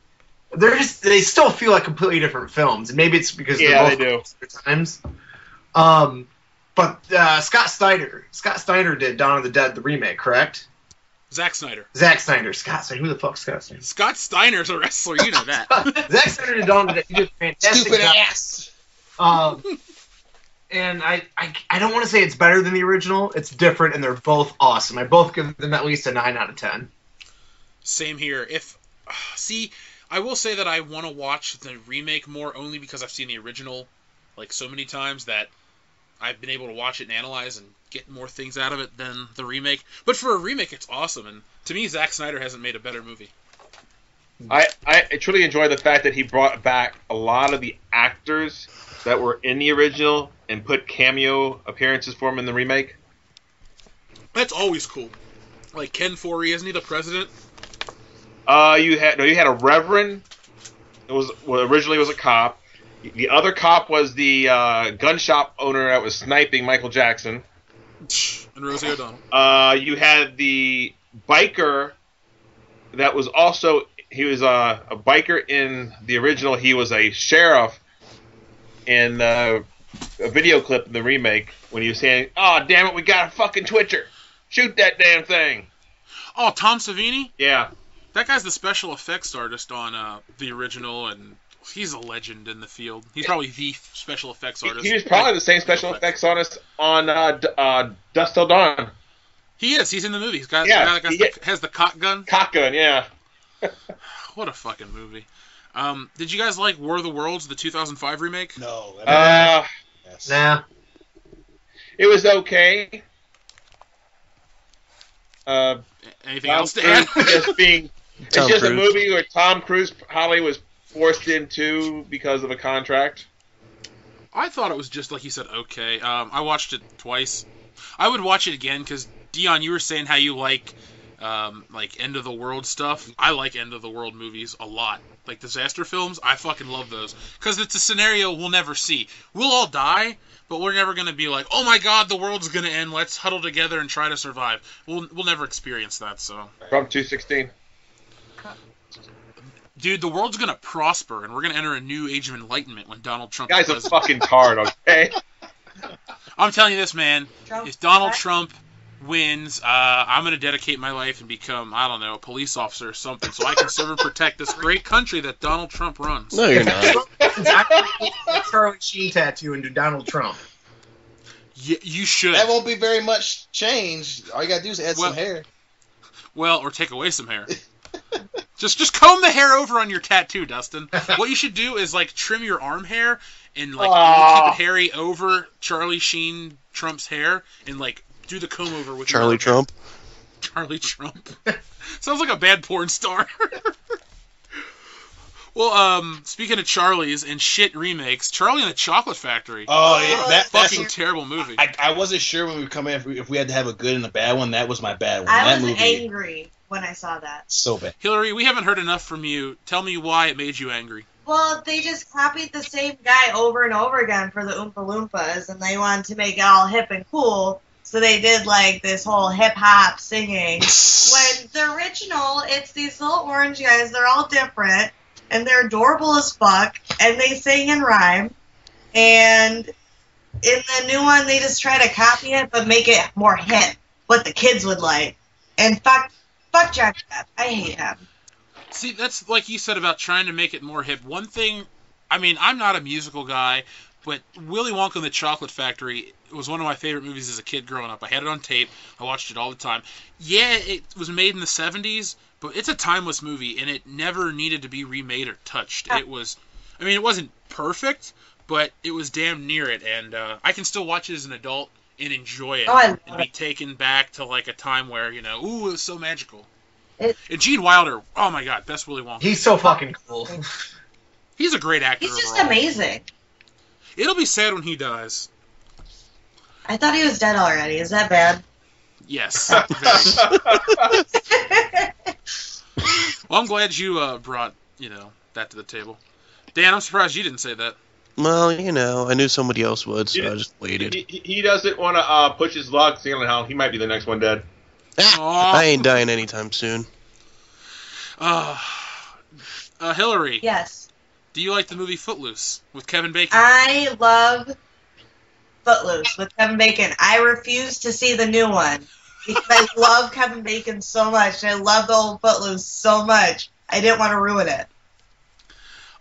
They still feel like completely different films, and maybe it's because Yeah, they're they do. both times. But Scott Snyder did Dawn of the Dead, the remake, correct? Zack Snyder. Zack Snyder. Scott Snyder. Who the fuck's Scott Snyder? Scott Steiner's a wrestler, you know that. Zack Snyder did Dawn of the Dead. He did a fantastic Stupid job. ass. And I don't want to say it's better than the original. It's different, and they're both awesome. I both give them at least a 9 out of 10. Same here. I will say that I want to watch the remake more only because I've seen the original like so many times that I've been able to watch it and analyze and get more things out of it than the remake. But for a remake, it's awesome. And to me, Zack Snyder hasn't made a better movie. I truly enjoy the fact that he brought back a lot of the actors that were in the original and put cameo appearances for him in the remake. That's always cool. Like Ken Foree, isn't he the president? You had a reverend. Originally was a cop. The other cop was the gun shop owner that was sniping Michael Jackson. And Rosie O'Donnell. You had the biker that was also he was a biker in the original. He was a sheriff in a video clip in the remake when he was saying, "Oh damn it, we got a fucking Twitcher! Shoot that damn thing!" Oh, Tom Savini? Yeah. That guy's the special effects artist on the original, and he's a legend in the field. He's probably the special effects artist. He was probably the same special effects artist on Dusk Till Dawn. He is. He's in the movie. He's got, the guy that has the cock gun. Cock gun, yeah. What a fucking movie. Did you guys like War of the Worlds, the 2005 remake? No. Yes. Nah. It was okay. Anything else to add? It's just a movie where Tom Cruise probably was forced into because of a contract. I thought it was just, like you said, okay. I watched it twice. I would watch it again because, Dion, you were saying how you like end of the world stuff. I like end of the world movies a lot. Like disaster films, I fucking love those because it's a scenario we'll never see. We'll all die, but we're never gonna be like, oh my god, the world's gonna end. Let's huddle together and try to survive. We'll never experience that. So from 216. Dude, the world's gonna prosper, and we're gonna enter a new age of enlightenment when Donald Trump. Guy's a fucking tard, okay? I'm telling you this, man. If Donald Trump wins, I'm going to dedicate my life and become, I don't know, a police officer or something, so I can serve and protect this great country that Donald Trump runs. No, you're not. Charlie Sheen tattoo and do Donald Trump. You should. That won't be very much change. All you got to do is add some hair. Well, or take away some hair. Just comb the hair over on your tattoo, Dustin. What you should do is, like, trim your arm hair and, like, keep it hairy over Charlie Sheen Trump's hair and, like, do the comb over with Charlie Trump. Charlie Trump. Sounds like a bad porn star. Well, speaking of Charlie's and shit remakes, Charlie and the Chocolate Factory. Oh, yeah, that's fucking terrible movie. I wasn't sure when we come in if we had to have a good and a bad one. That was my bad one. I that was movie, angry when I saw that. So bad. Hillary, we haven't heard enough from you. Tell me why it made you angry. Well, they just copied the same guy over and over again for the Oompa Loompas, and they wanted to make it all hip and cool. So they did, like, this whole hip-hop singing. When the original, it's these little orange guys. They're all different, and they're adorable as fuck, and they sing and rhyme. And in the new one, they just try to copy it, but make it more hip, what the kids would like. And fuck Jack Depp. I hate him. See, that's like you said about trying to make it more hip. One thing, I mean, I'm not a musical guy, but Willy Wonka and the Chocolate Factory was one of my favorite movies as a kid growing up. I had it on tape. I watched it all the time. Yeah, it was made in the 70s, but it's a timeless movie, and it never needed to be remade or touched. It was, I mean, it wasn't perfect, but it was damn near it, and I can still watch it as an adult and enjoy it and be taken back to, like, a time where, you know, ooh, it was so magical. And Gene Wilder, oh my god, best Willy Wonka. He's so fucking cool. He's a great actor. He's just overall. amazing. It'll be sad when he dies. I thought he was dead already. Is that bad? Yes. Well, I'm glad you brought, you know, that to the table. Dan, I'm surprised you didn't say that. Well, you know, I knew somebody else would, so I just waited. He doesn't want to push his luck, seeing how he might be the next one dead. I ain't dying anytime soon. Hillary. Yes. Do you like the movie Footloose with Kevin Bacon? I love Footloose with Kevin Bacon. I refuse to see the new one because I love Kevin Bacon so much. I love the old Footloose so much. I didn't want to ruin it.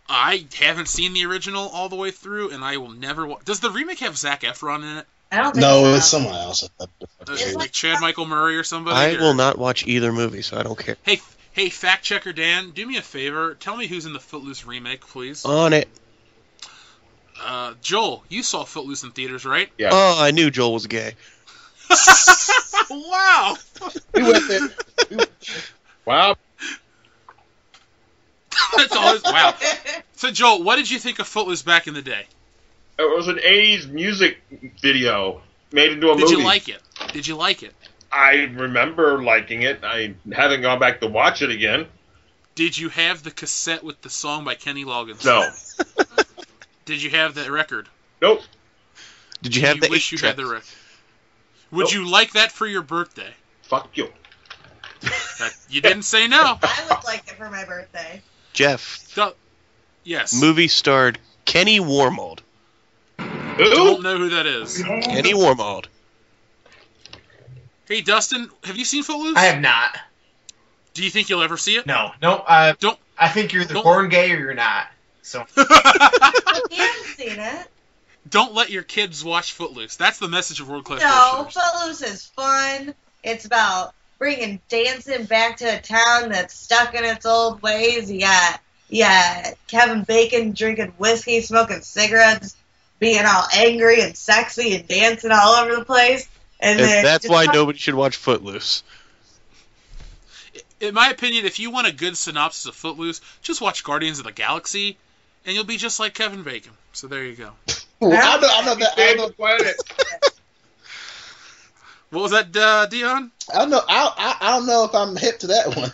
I haven't seen the original all the way through, and I will never watch. Does the remake have Zac Efron in it? I don't think No, so. it's someone else. Like Chad Michael Murray or somebody? I will not watch either movie, so I don't care. Hey, fact checker Dan, do me a favor. Tell me who's in the Footloose remake, please. On it. Joel, you saw Footloose in theaters, right? Yeah. Oh, I knew Joel was gay. Wow. We went there. Wow. That's always wow. So Joel, what did you think of Footloose back in the day? It was an 80s music video made into a movie. Did you like it? I remember liking it. I haven't gone back to watch it again. Did you have the cassette with the song by Kenny Loggins? No. Did you have the record? Nope. Did you have the wish you had the record? Would Nope. you like that for your birthday? Fuck you. You didn't say no. I would like it for my birthday. Jeff? Yes. Movie starred Kenny Warmold. Don't know who that is. Kenny Warmold. Hey, Dustin, have you seen Footloose? I have not. Do you think you'll ever see it? No. Don't. I think you're either Don't- born gay or you're not. So You haven't seen it. Don't let your kids watch Footloose. That's the message of World Class No, Bullshitters. Footloose is fun. It's about bringing dancing back to a town that's stuck in its old ways. You got Kevin Bacon drinking whiskey, smoking cigarettes, being all angry and sexy and dancing all over the place. And then That's just why fuck- nobody should watch Footloose. In my opinion, if you want a good synopsis of Footloose, just watch Guardians of the Galaxy, and you'll be just like Kevin Bacon. So there you go. I know that. I Save don't the planet. What was that, Dion? know. I don't know if I'm hip to that one.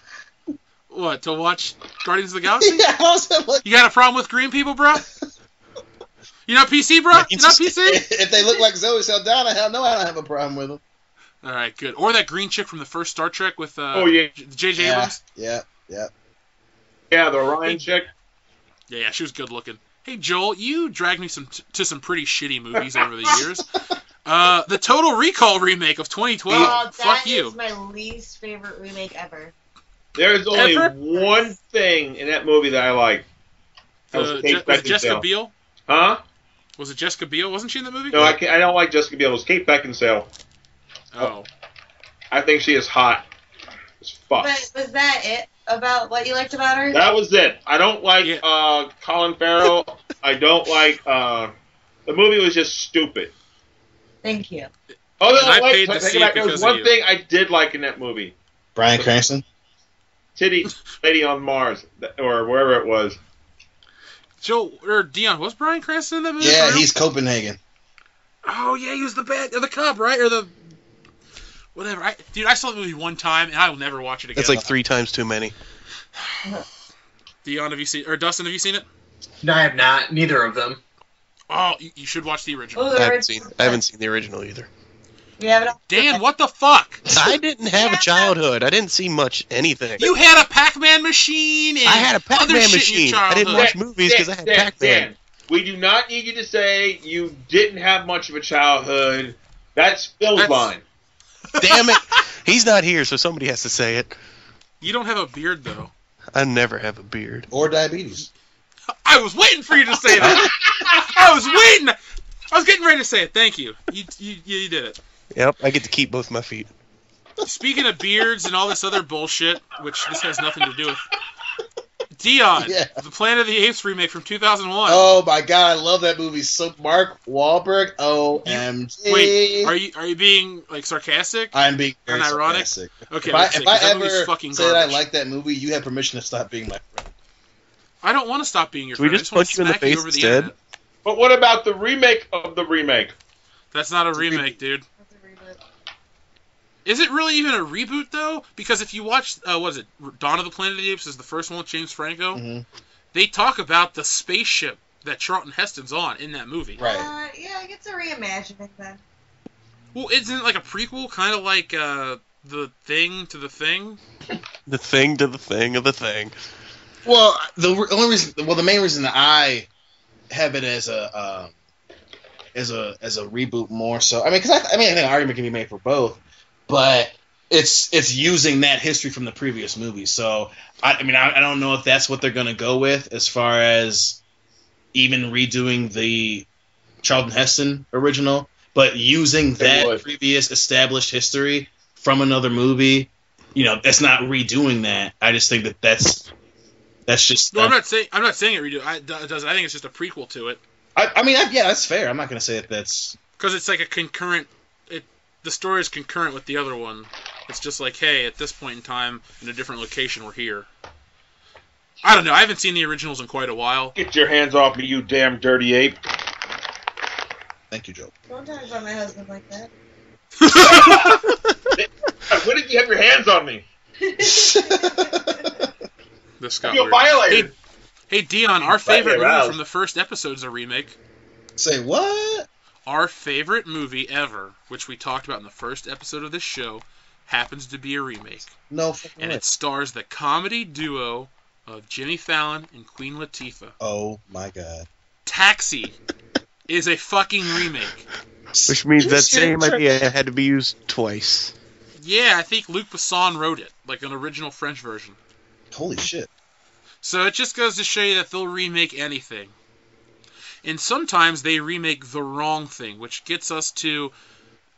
What, to watch Guardians of the Galaxy? Yeah, I was like, You got a problem with green people, bro? You not PC, bro? You not PC? if they look like Zoe Saldana, hell no, I don't have a problem with them. All right, good. Or that green chick from the first Star Trek with Oh, yeah. J.J. Yeah, Abrams. yeah. Yeah, the Orion chick. Yeah, she was good looking. Hey, Joel, you dragged me to some pretty shitty movies over the years. The Total Recall remake of 2012. Oh, Fuck that you. is my least favorite remake ever. There's only Ever? one thing in that movie that I like. That was Kate Was it Jessica Beckinsale. Biel? Huh? Was it Jessica Biel? Wasn't she in the movie? No, I don't like Jessica Biel. It was Kate Beckinsale. Oh. I think she is hot as fuck. But was that it about what you liked about her? That was it. I don't like Yeah. Colin Farrell. I don't like the movie was just stupid. Thank you. Oh no, And I wait, paid to take see it back. it There was because of one you. thing I did like in that movie. Bryan Cranston. Titty Lady on Mars or wherever it was. Joel or Dion, was Bryan Cranston in that movie? Yeah, for real? he's Copenhagen. Oh yeah, he was the cop, right? Or the whatever. Dude, I saw the movie one time and I will never watch it again. That's like 3 times too many. Dion, have you seen? Or Dustin, have you seen it? no, I have not. Neither of them. Oh, you should watch the original. Oh, I haven't seen the original either. You have it on? Dan, what the fuck? I didn't have a childhood. I didn't see much anything. You had a Pac-Man machine. And I had a other Pac-Man shit in your machine. I didn't childhood. watch movies because I had Pac-Man. Dan, we do not need you to say you didn't have much of a childhood. That's Phil's line. Damn it. He's not here, so somebody has to say it. You don't have a beard though. I never have a beard. Or diabetes. I was waiting for you to say that. I was waiting. I was getting ready to say it. Thank you. You did it. Yep, I get to keep both my feet. Speaking of beards and all this other bullshit, which this has nothing to do with, Dion, Yeah. the Planet of the Apes remake from 2001. Oh my god, I love that movie. So Mark Wahlberg, OMG. Wait, are you being like sarcastic? I'm being very Unironic? sarcastic. Okay, If I, let's say, if 'cause I that movie's ever fucking say that I garbage. like that movie, you have permission to stop being my friend. I don't want to stop being your Should we friend. just I wanna punch you in the smack face over instead? internet. But what about the remake of the remake? That's not a remake, dude. Is it really even a reboot though? Because if you watch, what is it, Dawn of the Planet of the Apes is the first one with James Franco. Mhm. They talk about the spaceship that Charlton Heston's on in that movie. Right. Yeah, it's a reimagining then. Well, isn't it like a prequel, kind of like the Thing to the Thing? The thing to the thing of the thing. Well, the main reason that I have it as a reboot more so. I mean, because I think an argument can be made for both, but it's using that history from the previous movie. So I don't know if that's what they're gonna go with as far as even redoing the Charlton Heston original, but using that previous established history from another movie. You know, that's not redoing that. I just think that's just. No, I'm not saying it redo. I think it's just a prequel to it. Yeah, that's fair. I'm not gonna say that's Because it's like a concurrent. The story is concurrent with the other one. It's just like, hey, at this point in time, in a different location, we're here. I don't know. I haven't seen the originals in quite a while. Get your hands off me, you damn dirty ape. Thank you, Joe. Don't talk about my husband like that. When did you have your hands on me? This got I feel weird. violated. Hey, Dion, our favorite movie aroused. from the first episode is a remake. Say what? Our favorite movie ever, which we talked about in the first episode of this show, happens to be a remake. No fucking And way. it stars the comedy duo of Jimmy Fallon and Queen Latifah. Oh my god. Taxi is a fucking remake. Which means You that serious? same idea had to be used twice. Yeah, I think Luc Besson wrote it, like an original French version. Holy shit. So it just goes to show you that they'll remake anything. And sometimes they remake the wrong thing, which gets us to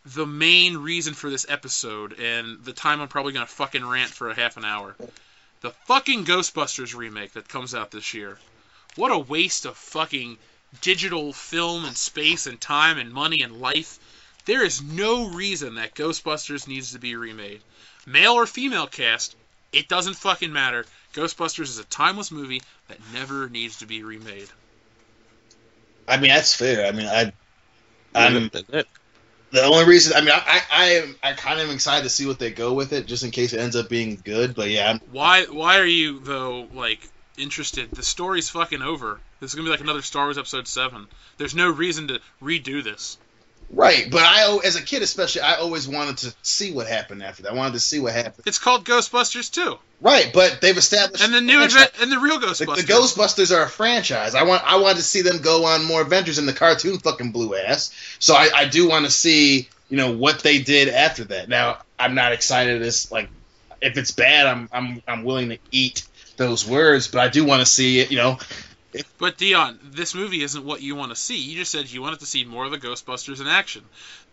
the main reason for this episode, and the time I'm probably going to fucking rant for a half an hour. The fucking Ghostbusters remake that comes out this year. What a waste of fucking digital film and space and time and money and life. There is no reason that Ghostbusters needs to be remade. Male or female cast, it doesn't fucking matter. Ghostbusters is a timeless movie that never needs to be remade. I mean, that's fair. I mean, I'm That's it. the only reason. I mean, I kind of am excited to see what they go with it, just in case it ends up being good. But yeah, Why are you, though, like, interested? The story's fucking over. This is gonna be like another Star Wars Episode 7. There's no reason to redo this. right. But as a kid, especially, I always wanted to see what happened after that. I wanted to see what happened. It's called Ghostbusters 2. Right, but they've established And the new and the real the Ghostbusters. Ghostbusters are a franchise. I wanted to see them go on more adventures, and the cartoon fucking blew ass. So I do want to see what they did after that. Now I'm not excited as like if it's bad, I'm willing to eat those words, but I do want to see it. But Dion, this movie isn't what you want to see. You just said you wanted to see more of the Ghostbusters in action.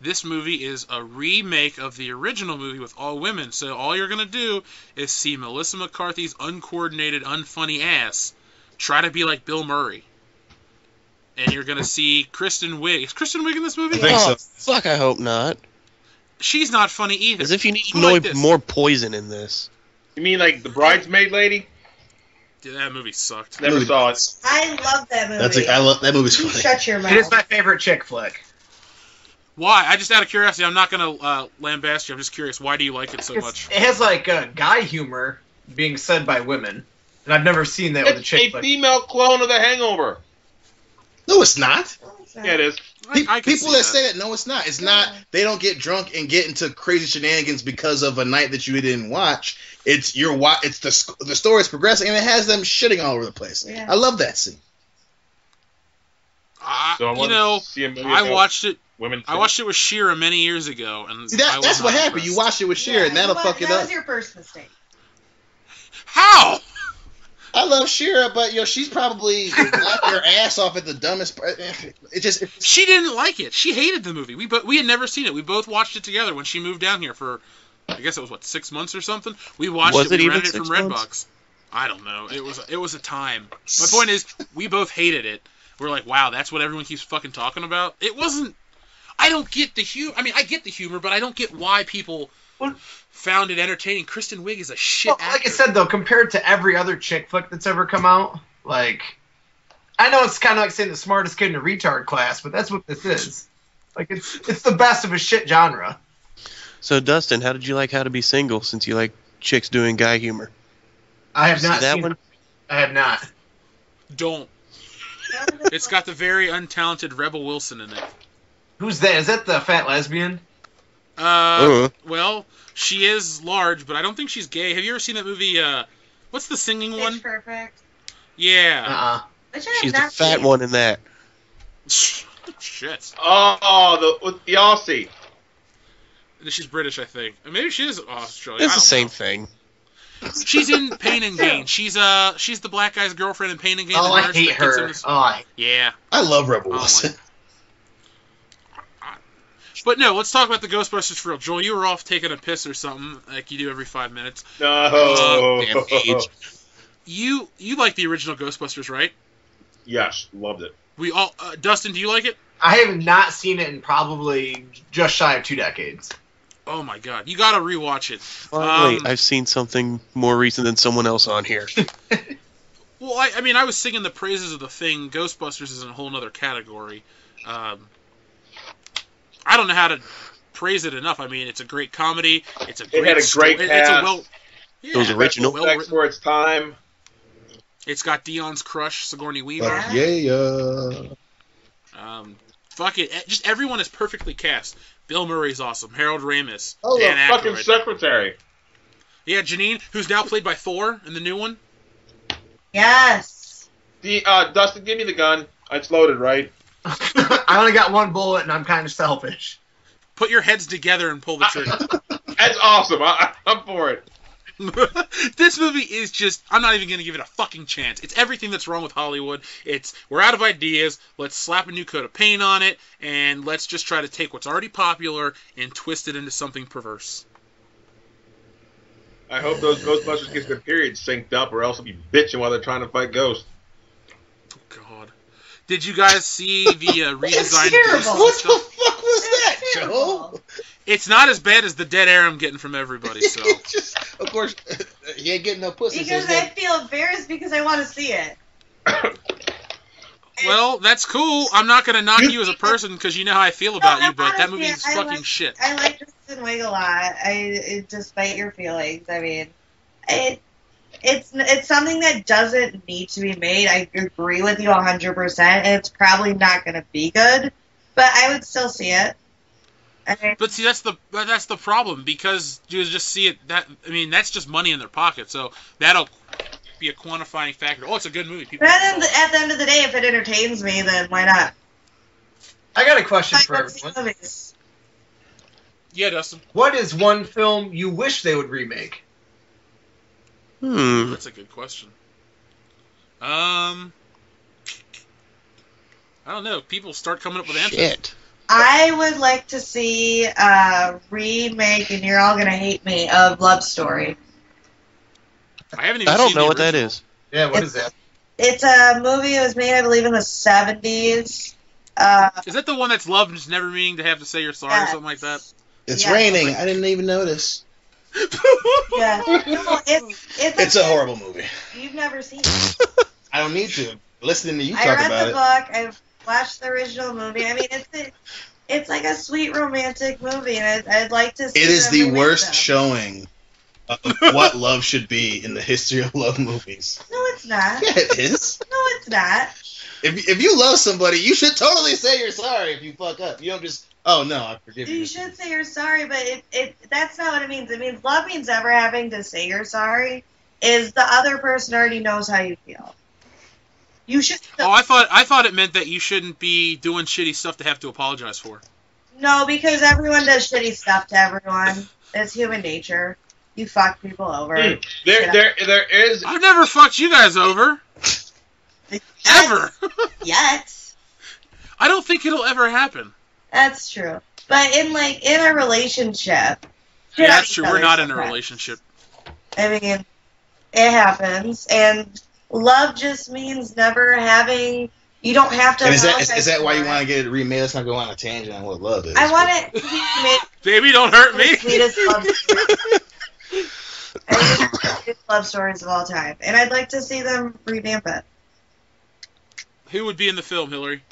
This movie is a remake of the original movie with all women. So all you're going to do is see Melissa McCarthy's uncoordinated, unfunny ass try to be like Bill Murray. And you're going to see Kristen Wiig. Is Kristen Wiig in this movie? I think so. Fuck, I hope not. She's not funny either. As if you need Who like this? more poison in this. You mean like the bridesmaid lady? Dude, that movie sucked. Never saw it. I love that movie. I love that movie's You funny. shut your mouth. It is my favorite chick flick. Why? I just out of curiosity, I'm not going to lambast you. I'm just curious. Why do you like it so much? It has like guy humor being said by women, and I've never seen that with a It's chick a flick. female clone of The Hangover. No, it's not. Yeah, it is. I can People see that say that, no, it's not. It's not. They don't get drunk and get into crazy shenanigans because of a night that you didn't watch. It's It's the story's progressing and it has them shitting all over the place. Yeah. I love that scene. So I want to see a movie I about watched it. women. I watched it with Shira many years ago, and See, I was that's what not happened. You impressed. watched it with Sheer, and that'll fuck it That up. was your first mistake. How? I love Shira, but she's probably laughing her ass off at the dumbest part. It just She didn't like it. She hated the movie. We had never seen it. We both watched it together when she moved down here for, I guess it was 6 months or something. We watched Was it. it We even rented it from 6 months? Redbox. I don't know. It was a time. My point is, we both hated it. We're like, wow, that's what everyone keeps fucking talking about. It wasn't. I don't get the humor. I mean, I get the humor, but I don't get why people found it entertaining. Kristen Wiig is a shit Well, actor. like I said though, compared to every other chick flick that's ever come out, like I know it's kind of like saying the smartest kid in a retard class, but that's what this is. Like it's the best of a shit genre. So, Dustin, how did you like How to Be Single, since you like chicks doing guy humor? I have See not that seen one? I have not. Don't. It's got the very untalented Rebel Wilson in it. Who's that? Is that the fat lesbian? Well, she is large, but I don't think she's gay. Have you ever seen that movie, what's the singing one? Pitch Perfect. Yeah. Which I have She's the not fat seen. one in that. Shit. Oh, with the Aussie. She's British, I think. Maybe she is Australian. It's I the don't same know. thing. She's in Pain and Gain. She's the black guy's girlfriend in Pain and Gain. Oh, the I nurse hate that gets her. him to- Oh, Yeah. I love Rebel I don't Wilson. But no, let's talk about the Ghostbusters for real. Joel, you were off taking a piss or something, like you do every 5 minutes. No. Damn age. You like the original Ghostbusters, right? Yes, loved it. We all. Dustin, do you like it? I have not seen it in probably just shy of 2 decades. Oh my god, you gotta rewatch it. Finally, I've seen something more recent than someone else on here. Well, I mean, I was singing the praises of the thing. Ghostbusters is in a whole other category. I don't know how to praise it enough. I mean, it's a great comedy. It's a It great had a great It's cast. a well. Yeah, It was original. well Effects written. for its time. It's got Dion's crush, Sigourney Weaver. Fuck yeah. Fuck it. Just everyone is perfectly cast. Bill Murray's awesome. Harold Ramis. Oh, the Dan fucking Aykroyd. secretary. Yeah, Janine, who's now played by Thor in the new one. Yes. Dustin, give me the gun. It's loaded, right? I only got one bullet, and I'm kind of selfish. Put your heads together and pull the trigger. That's awesome. I'm for it. This movie is just, I'm not even going to give it a fucking chance. It's everything that's wrong with Hollywood. We're out of ideas. Let's slap a new coat of paint on it, and let's just try to take what's already popular and twist it into something perverse. I hope those Ghostbusters get their periods synced up, or else they'll be bitching while they're trying to fight ghosts. Oh, God. Did you guys see the redesigned terrible. What Ghostbusters the stuff? fuck was that, Joe? Terrible. It's not as bad as the dead air I'm getting from everybody, so. Just, of course, he ain't getting no pussy. Because so I feel embarrassed because I want to see it. Well, that's cool. I'm not going to knock you as a person because you know how I feel about you, but that movie is fucking shit. I like Kristen Wiig a lot. Despite your feelings, I mean, it's something that doesn't need to be made. I agree with you 100%. And it's probably not going to be good, but I would still see it. But see, that's the problem, because you just see it. That's just money in their pocket, so that'll be a quantifying factor. Oh, it's a good movie. People But at the end of the day, if it entertains me, then why not? I got a question I for love seeing everyone. movies. Yeah, Dustin. What is one film you wish they would remake? That's a good question. I don't know. People start coming up with answers. Shit. I would like to see a remake, and you're all gonna hate me, of Love Story. I haven't even I don't seen know the what that original. is. Yeah, what is that? It's a movie that was made, I believe, in the 70s. Is that the one that's love and just never meaning to have to say you're sorry or something like that? It's Yeah. raining. I didn't even notice. Yeah. No, It's a horrible movie. You've never seen it. I don't need to. Listening to you I talk read about the it. book. I've watched the original movie. I mean, it's like a sweet romantic movie, and I'd like to see It is them the remake worst them. showing of what love should be in the history of love movies. No, it's not. Yeah, it is. No, it's not. If you love somebody, you should totally say you're sorry if you fuck up. You don't just, oh no, I forgive you. You should say you're sorry, but that's not what it means. It means love means never having to say you're sorry. Is the other person already knows how you feel. You should. Oh, I thought it meant that you shouldn't be doing shitty stuff to have to apologize for. No, because everyone does shitty stuff to everyone. It's human nature. You fuck people over. There is. I've never fucked you guys over. Ever. Yet. I don't think it'll ever happen. That's true. But in a relationship. Yeah, that's each true. other We're not in a sometimes. relationship. I mean, it happens, and love just means never having. You don't have to. And is apologize that why for you it. want to get it remade? Let's not go on a tangent on what love is. I want it to be made Baby, don't hurt the me. sweetest love story. I think it's the sweetest love stories of all time, and I'd like to see them revamp it. Who would be in the film, Hillary?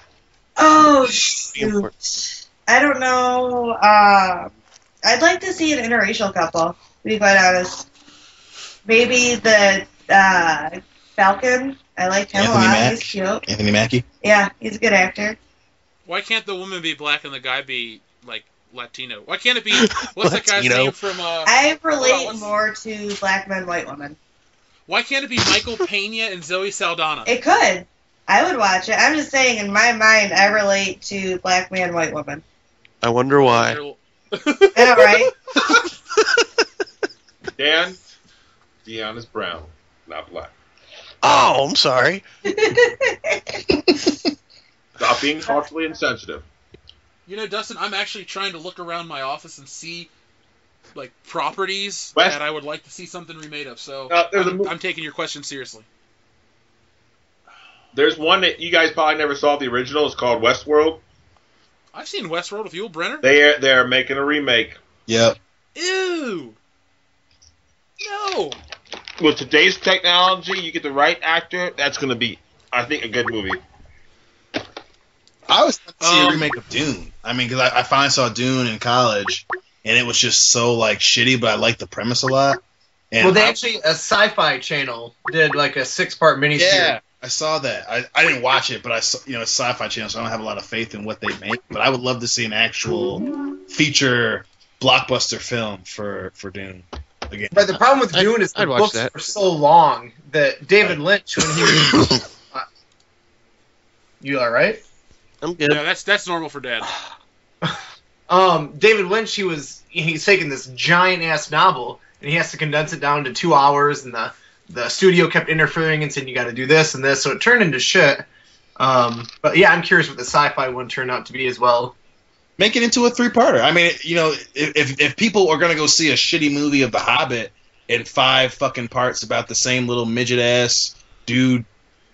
Oh shoot! I don't know. I'd like to see an interracial couple. To be quite honest, maybe the Falcon. I like him a Anthony lot. Mack? He's cute. Anthony Mackie? Yeah, he's a good actor. Why can't the woman be black and the guy be, like, Latino? Why can't it be... What's that guy's Latino. name from... I relate what's- more to black men, white women. Why can't it be Michael Pena and Zoe Saldana? It could. I would watch it. I'm just saying, in my mind, I relate to black man, white woman. I wonder why. I know, right? Dan, Dion is brown, not black. Oh, I'm sorry. Stop being culturally insensitive. You know, Dustin, I'm actually trying to look around my office and see, like, properties West- that I would like to see something remade of. So There's a mo- I'm taking your question seriously. There's one that you guys probably never saw the original. It's called Westworld. I've seen Westworld with Yul Brenner. They're making a remake. Yep. Ew. No. With today's technology, you get the right actor. That's going to be, I think, a good movie. I was want to see a remake of Dune. I mean, because I finally saw Dune in college, and it was just so like shitty, but I liked the premise a lot. And Well, they actually a Sci-Fi Channel did like a 6-part miniseries. yeah, I saw that. I didn't watch it, but I saw, it's Sci-Fi Channel, so I don't have a lot of faith in what they make. But I would love to see an actual feature blockbuster film for Dune. Again. But the problem with Dune is the I'd watch books that. are so long that David Lynch, when he was... You all right? I'm good. Yeah, that's normal for Dad. David Lynch, he's taking this giant ass novel and he has to condense it down to 2 hours, and the studio kept interfering and saying you got to do this and this, so it turned into shit. But yeah, I'm curious what the sci-fi one turned out to be as well. Make it into a 3-parter. I mean, if people are gonna go see a shitty movie of The Hobbit in 5 fucking parts about the same little midget ass dude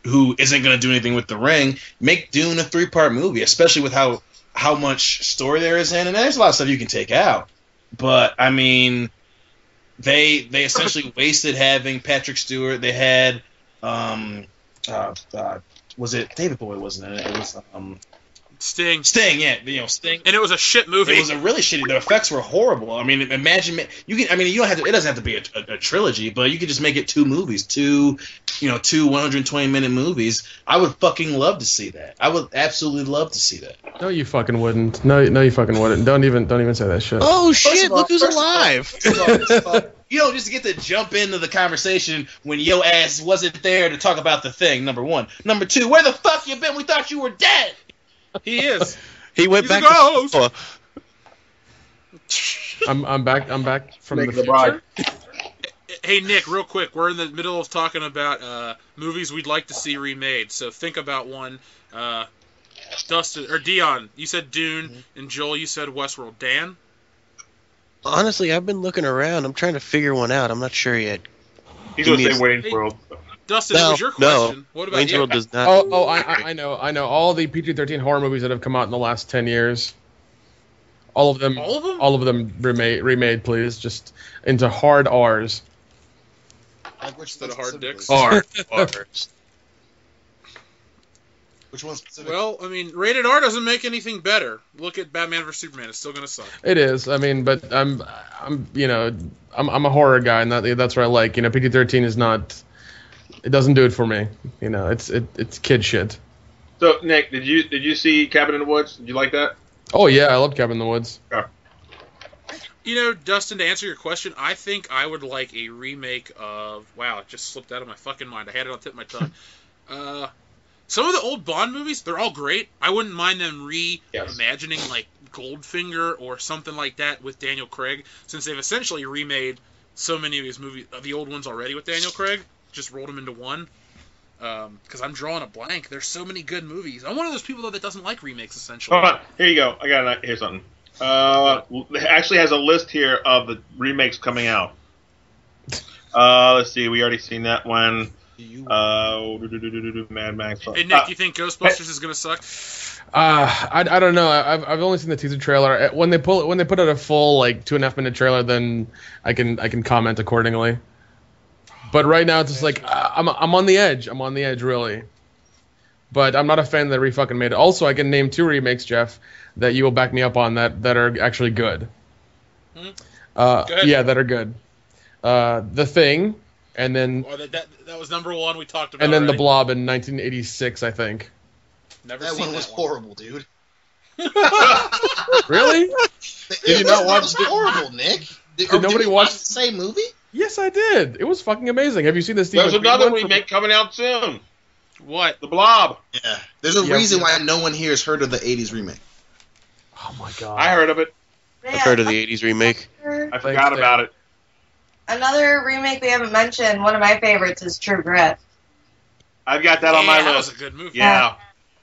who isn't gonna do anything with the ring, make Dune a 3-part movie, especially with how much story there is in, and there's a lot of stuff you can take out. But I mean, they essentially wasted having Patrick Stewart. They had was it David Bowie wasn't in it? It was Sting. Sting, yeah, Sting. And it was a shit movie. It was a really shitty. The effects were horrible. I mean, imagine you can. I mean, you don't have to. It doesn't have to be a trilogy, but you could just make it 2 movies, two 120-minute movies. I would fucking love to see that. I would absolutely love to see that. No, you fucking wouldn't. No, you fucking wouldn't. Don't even say that shit. Oh First shit! of all- Look who's first of all- alive. first of all, you don't just get to jump into the conversation when your ass wasn't there to talk about the thing. Number 1. Number 2, where the fuck you been? We thought you were dead. He is. He went He's a back ghost. to. I'm back from the Make the future. bride. Hey, Nick, real quick. We're in the middle of talking about movies we'd like to see remade. So think about one. Dustin or Dion, you said Dune, and Joel, you said Westworld. Dan? Honestly, I've been looking around. I'm trying to figure one out. I'm not sure yet. He's gonna Give me say a- Wayne's World. Dustin, it was your No. question. What about Wayne's you? World does not. Oh, I know. All the PG-13 horror movies that have come out in the last 10 years. All of them. All of them? All of them remade, please, just into hard R's. Like which Instead of hard dicks? Hard. Which one specifically? Well, I mean, rated R doesn't make anything better. Look at Batman vs Superman; it's still gonna suck. It is. I mean, but I'm a horror guy, and that's what I like. PG-13 is not. It doesn't do it for me. It's kid shit. So Nick, did you see Cabin in the Woods? Did you like that? Oh yeah, I love Cabin in the Woods. Dustin, to answer your question, I think I would like a remake of. Wow, it just slipped out of my fucking mind. I had it on the tip of my tongue. Some of the old Bond movies, they're all great. I wouldn't mind them reimagining like Goldfinger or something like that with Daniel Craig, since they've essentially remade so many of his movies, the old ones already with Daniel Craig, just rolled them into one. Because I'm drawing a blank. There's so many good movies. I'm one of those people though that doesn't like remakes. Essentially, Hold on. Here you go. Here's something. It actually has a list here of the remakes coming out. Let's see. We already seen that one. Mad Max. Hey Nick, you think Ghostbusters is gonna suck? I don't know. I've only seen the teaser trailer. When they put out a full 2.5 minute trailer, then I can comment accordingly. But right now it's just like I'm on the edge. I'm on the edge really. But I'm not a fan that they fucking made it. Also, I can name 2 remakes, Jeff, that you will back me up on that are actually good. Go ahead. Yeah, that are good. The Thing, and then Oh, that was number 1 we talked about. and then The already. Blob in 1986, I think. Never That seen one was that horrible, dude. Really? Did you not watch It was the- horrible, Nick. Did nobody we watch- the same movie? Yes, I did. It was fucking amazing. Have you seen the Steve There's McQueen another one? remake coming out soon. What? The Blob. Yeah. There's a Yeah. reason why no one here has heard of the 80s remake. Oh my god. I heard of it. I've heard of the 80s remake. I forgot Dan. about it. Another remake we haven't mentioned, one of my favorites is True Grit. I've got that on my That list. was a good movie. Yeah.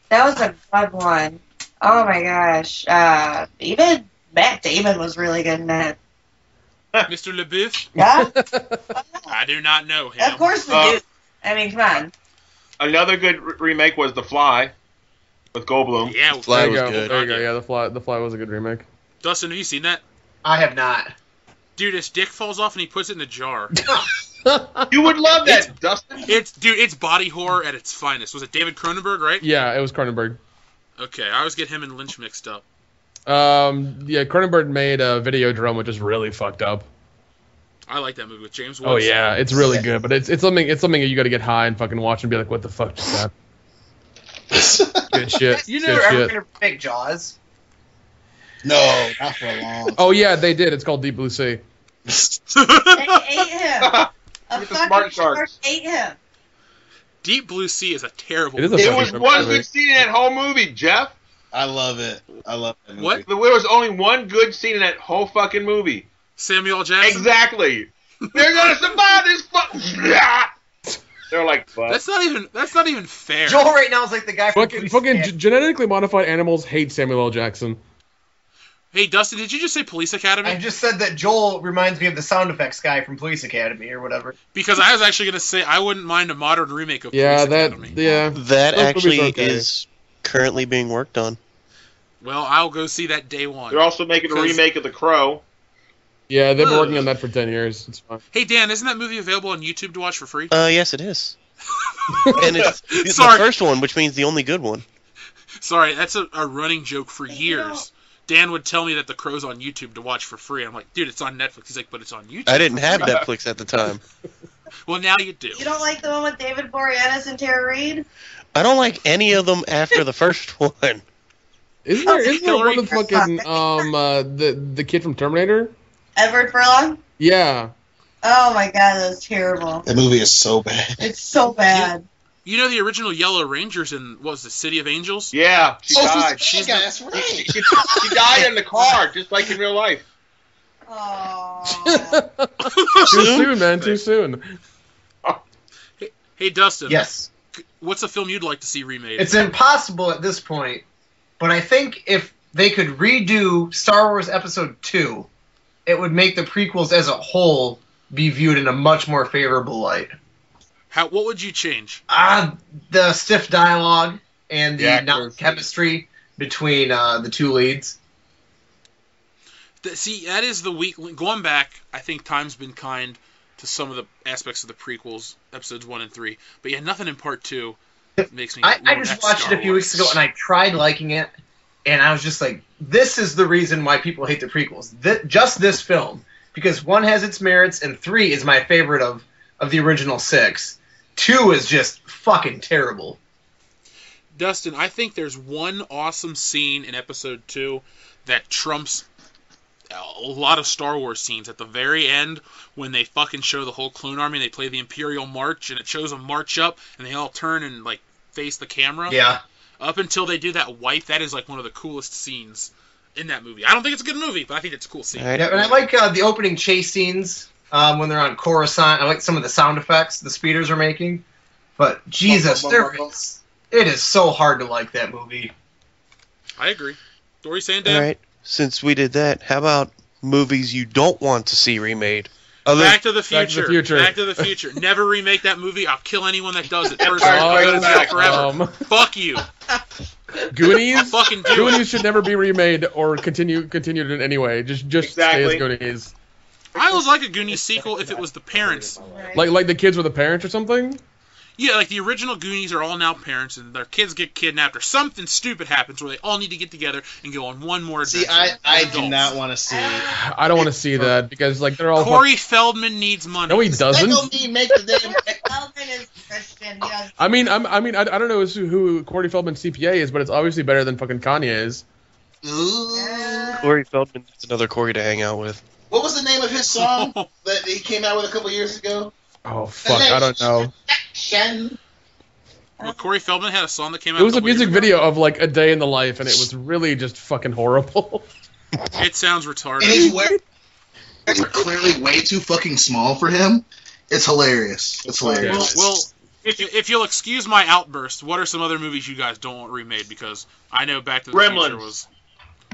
That was a good one. Oh my gosh. Even Matt Damon was really good in it. Mr. LeBouf? Yeah? I do not know him. Of course we do. I mean, come on. Another good remake was The Fly with Goldblum. Yeah, Fly There you was go. good. There you go. Yeah, The Fly was a good remake. Dustin, have you seen that? I have not. Dude, his dick falls off and he puts it in a jar. You would love that, Dustin. It's body horror at its finest. Was it David Cronenberg, right? Yeah, it was Cronenberg. Okay, I always get him and Lynch mixed up. Yeah, Cronenberg made Videodrome, which is really fucked up. I like that movie with James Woods. Oh yeah, it's really good, but it's something that you got to get high and fucking watch and be like, what the fuck just happened? Good shit. You Good never ever shit. gonna make Jaws. No, not for a long. Oh yeah, they did. It's called Deep Blue Sea. They ate him. A With the fucking smart shark sharks. ate him. Deep Blue Sea is a terrible It is a movie. It fucking was good one movie. good scene in that whole movie, Jeff. I love it. I love that movie. What? There was only one good scene in that whole fucking movie. Samuel L. Jackson? Exactly. They're gonna survive this They're like, what? That's not even fair. Joel right now is like the guy from Fucking Police fucking Academy. genetically modified animals hate Samuel L. Jackson. Hey, Dustin, did you just say Police Academy? I just said that Joel reminds me of the sound effects guy from Police Academy or whatever. Because I was actually going to say I wouldn't mind a modern remake of Yeah, Police that Academy. yeah. That Those actually movies are okay. is currently being worked on. Well, I'll go see that day one. They're also making a 'Cause- remake of The Crow. Yeah, they've been Ugh. working on that for 10 years. It's fine. Hey, Dan, isn't that movie available on YouTube to watch for free? Yes, it is. And it's Sorry. the first one, which means the only good one. Sorry, that's a running joke for You know- years. Dan would tell me that The Crow's on YouTube to watch for free. I'm like, dude, it's on Netflix. He's like, but it's on YouTube. I didn't for have free." Netflix at the time. Well, now you do. You don't like the one with David Boreanaz and Tara Reid? I don't like any of them after the first one. Isn't there Hillary- one with fucking the kid from Terminator? Edward Furlong? Yeah. Oh my god, that was terrible. That movie is so bad. It's so bad. You know the original Yellow Rangers in, what was the City of Angels? Yeah, she died. She's that's right. She died in the car, just like in real life. Oh. Too soon, man. Too soon. Hey, Dustin. Yes. What's a film you'd like to see remade? It's impossible at this point, but I think if they could redo Star Wars Episode 2, it would make the prequels as a whole be viewed in a much more favorable light. What would you change? The stiff dialogue and the Yeah, non-chemistry between the two leads. See, that is the weak link. Going back, I think time's been kind to some of the aspects of the prequels, episodes 1 and 3. But yeah, nothing in part 2 makes me... I just watched it a few weeks ago, and I tried liking it, and I was just like, this is the reason why people hate the prequels. Just this film. Because 1 has its merits, and 3 is my favorite of the original 6. 2 is just fucking terrible. Dustin, I think there's one awesome scene in episode 2 that trumps a lot of Star Wars scenes. At the very end, when they fucking show the whole clone army, they play the Imperial March, and it shows them march up, and they all turn and, like, face the camera. Yeah. Up until they do that wipe, that is, like, one of the coolest scenes in that movie. I don't think it's a good movie, but I think it's a cool scene. All right. Yeah, and I like the opening chase scenes when they're on Coruscant. I like some of the sound effects the speeders are making. But, Jesus, it is so hard to like that movie. I agree. What were you saying, Dan? All right. Since we did that, how about movies you don't want to see remade? Back to the Back to the Future. Future. Back to the Future. Never remake that movie. I'll kill anyone that does it. First, Empire I'll go to Strikes jail Back. forever. Fuck you. Goonies. Fucking do it. Goonies should never be remade or continued in any way. Just stay as Exactly. Goonies. I always like a Goonies sequel if it was the parents. Like the kids were the parents or something. Yeah, like the original Goonies are all now parents, and their kids get kidnapped, or something stupid happens where they all need to get together and go on one more adventure. See, I as do adults. not want to see. I don't want to see that because like they're all. Corey Feldman needs money. No, he That doesn't. don't mean make the damn. Feldman is Christian. He does- I mean, I don't know who Corey Feldman's CPA is, but it's obviously better than fucking Kanye is. Ooh. Corey Feldman is another Corey to hang out with. What was the name of his song that he came out with a couple years ago? Oh fuck, I don't know. Well, Corey Feldman had a song that came out. It was a couple years music ago. video of like a day in the life, and it was really just fucking horrible. It sounds retarded. And his words are clearly way too fucking small for him. It's hilarious. It's hilarious. Well, if you'll excuse my outburst, what are some other movies you guys don't want remade? Because I know Back to the Gremlins. Future was.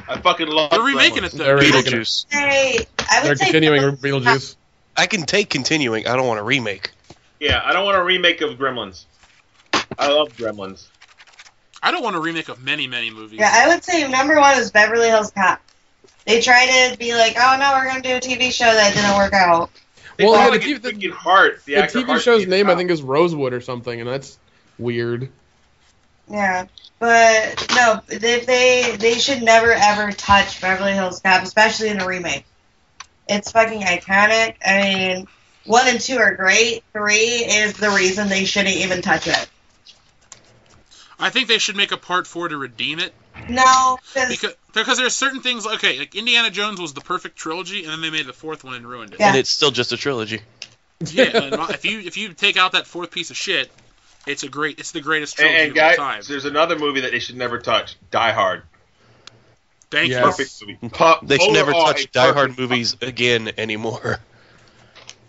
I fucking love They're remaking Gremlins. it They're though. remaking it. Beetlejuice. I They're would say continuing Beetlejuice. I can take continuing. I don't want a remake. Yeah, I don't want a remake of Gremlins. I love Gremlins. I don't want a remake of many movies. Yeah, I would say number one is Beverly Hills Cop. They tried to be like, oh no, we're gonna do a TV show that didn't work out. They Well, probably yeah, get freaking Hart. The actor TV Hart show's came name I out. think is Rosewood or something, and that's weird. Yeah, but no, they should never ever touch Beverly Hills Cop, especially in the remake. It's fucking iconic. I mean, 1 and 2 are great. 3 is the reason they shouldn't even touch it. I think they should make a part 4 to redeem it. No, because there's certain things, okay, like Indiana Jones was the perfect trilogy, and then they made the 4th one and ruined it. Yeah. And it's still just a trilogy. Yeah, and if you take out that 4th piece of shit, it's the greatest trilogy And of all guys, time. there's another movie that they should never touch. Die Hard. Thank Yes. you. Perfect movie. They should never Overall, touch a Die Hard perfect- movies again anymore.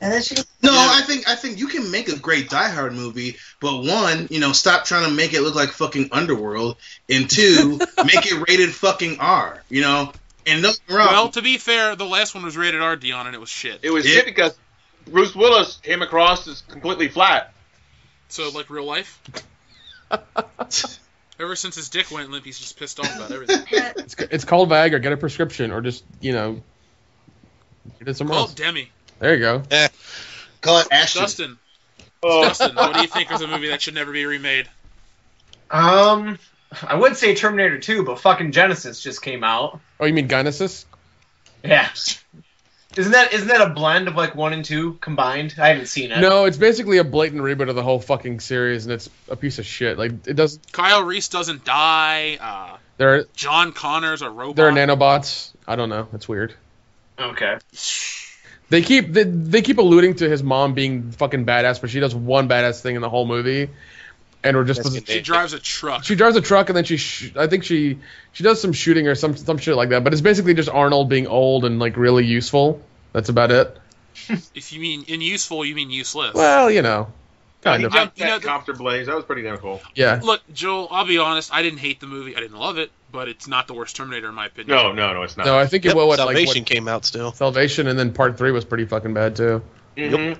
and then she. No, Yeah. I think you can make a great Die Hard movie, but one, stop trying to make it look like fucking Underworld, and two, make it rated fucking R, And nothing wrong. Well, to be fair, the last one was rated R, Dion, and it was shit. It was shit because Bruce Willis came across as completely flat. So, like real life? Ever since his dick went limp, he's just pissed off about everything. It's called Viagra. Get a prescription, or just get it somewhere Call else. it Demi. There you go. Call it Ashton. Dustin, Oh, what do you think is a movie that should never be remade? I would say Terminator 2, but fucking Genesis just came out. Oh, you mean Gynesis? Yeah. Isn't that a blend of like 1 and 2 combined? I haven't seen it. No, it's basically a blatant reboot of the whole fucking series, and it's a piece of shit. Like it does. Kyle Reese doesn't die. There John Connor's a robot. there are nanobots. I don't know. It's weird. Okay. They keep alluding to his mom being fucking badass, but she does one badass thing in the whole movie, and we're just She drives a truck. she drives a truck and then I think she does some shooting or some shit like that. But it's basically just Arnold being old and like really useful. That's about it. If you mean useful, you mean useless. Well, kind he of. jumped You know, that copter blaze. That was pretty damn cool. Yeah. Look, Joel, I'll be honest. I didn't hate the movie. I didn't love it, but it's not the worst Terminator in my opinion. No, it's not. No, I think it Yep, was Salvation came out still. Salvation, and then Part 3 was pretty fucking bad too. Mhm.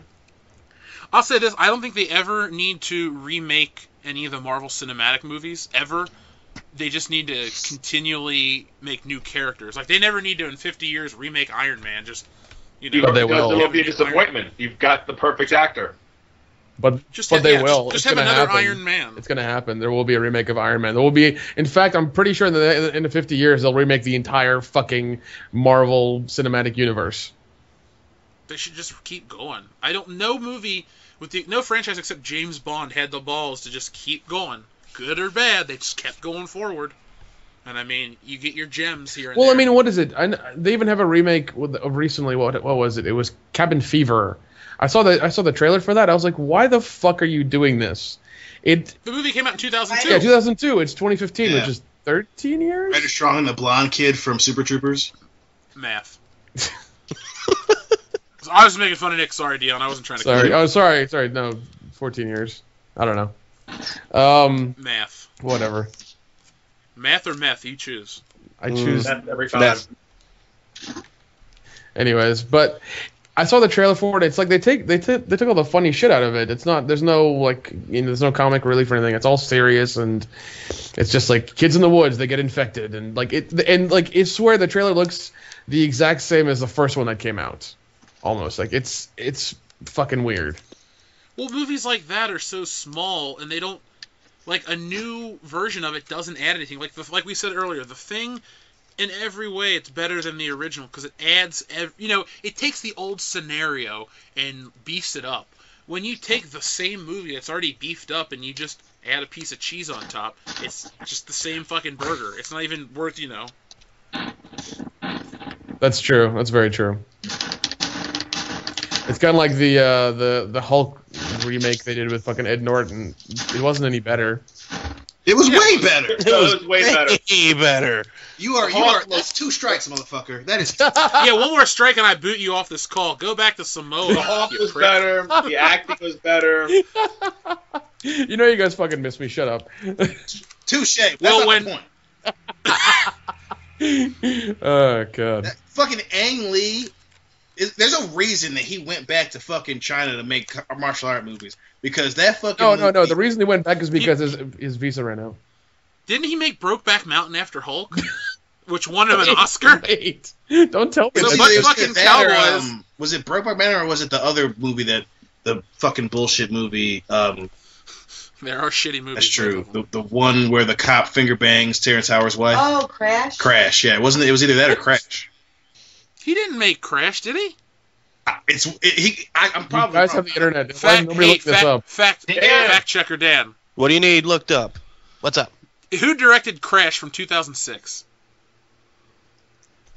I'll say this: I don't think they ever need to remake any of the Marvel Cinematic movies ever. They just need to continually make new characters. Like they never need to, in 50 years, remake Iron Man. Just But they will. There will be a disappointment. You've got the perfect actor. But Just but have, they yeah, will. Just It's have gonna another happen. Iron Man. It's gonna happen. There will be a remake of Iron Man. There will be. In fact, I'm pretty sure in the 50 years they'll remake the entire fucking Marvel Cinematic Universe. They should just keep going. No movie no franchise except James Bond had the balls to just keep going, good or bad. They just kept going forward. And I mean, you get your gems here and Well, there. I mean, what is it? They even have a remake of recently. What was it? It was Cabin Fever. I saw the trailer for that. I was like, why the fuck are you doing this? The movie came out in 2002. Yeah, 2002. It's 2015, Yeah. which is 13 years. Ryder Strong and the blonde kid from Super Troopers. Math. I was making fun of Nick. Sorry, Dion. I wasn't trying to. Sorry. Oh, sorry. No, 14 years. I don't know. Math. Whatever. Math or meth, you choose. I choose. Every time. Meth. Anyways, but I saw the trailer for it. It's like they took all the funny shit out of it. It's not. There's no there's no comic relief or anything. It's all serious, and it's just like kids in the woods. They get infected, and I swear the trailer looks the exact same as the first one that came out. Almost like it's fucking weird. Well, movies like that are so small, and they don't a new version of it doesn't add anything. Like we said earlier, The Thing, in every way, it's better than the original because it adds. It takes the old scenario and beefs it up. When you take the same movie that's already beefed up and you just add a piece of cheese on top, it's just the same fucking burger. It's not even worth. That's true. That's very true. It's kind of like the Hulk remake they did with fucking Ed Norton. It wasn't any better. It was way better. It was way better. Way better. You are. That's 2 strikes, motherfucker. That is. Yeah, one more strike and I boot you off this call. Go back to Samoa. The Hawk you was prick. better. The acting was better. You know you guys fucking miss me. Shut up. Touche. That's Well, not when- the point. Oh god. That fucking Ang Lee. There's a reason that he went back to fucking China to make martial art movies because that fucking. No. movie- The reason he went back is because his visa ran out. Didn't he make Brokeback Mountain after Hulk? Which won him an Oscar? Wait. Don't tell me So that. much Either fucking that or, Cowboys. was it Brokeback Mountain or was it the other movie the fucking bullshit movie? There are shitty movies. That's true. both of them. The one where the cop finger bangs Terrence Howard's wife. Oh, Crash. Crash. Yeah, it was either that or Crash. He didn't make Crash, did he? I'm You probably guys wrong. have the internet. Why Fact, nobody look this up? fact checker Dan. What do you need looked up? What's up? Who directed Crash from 2006?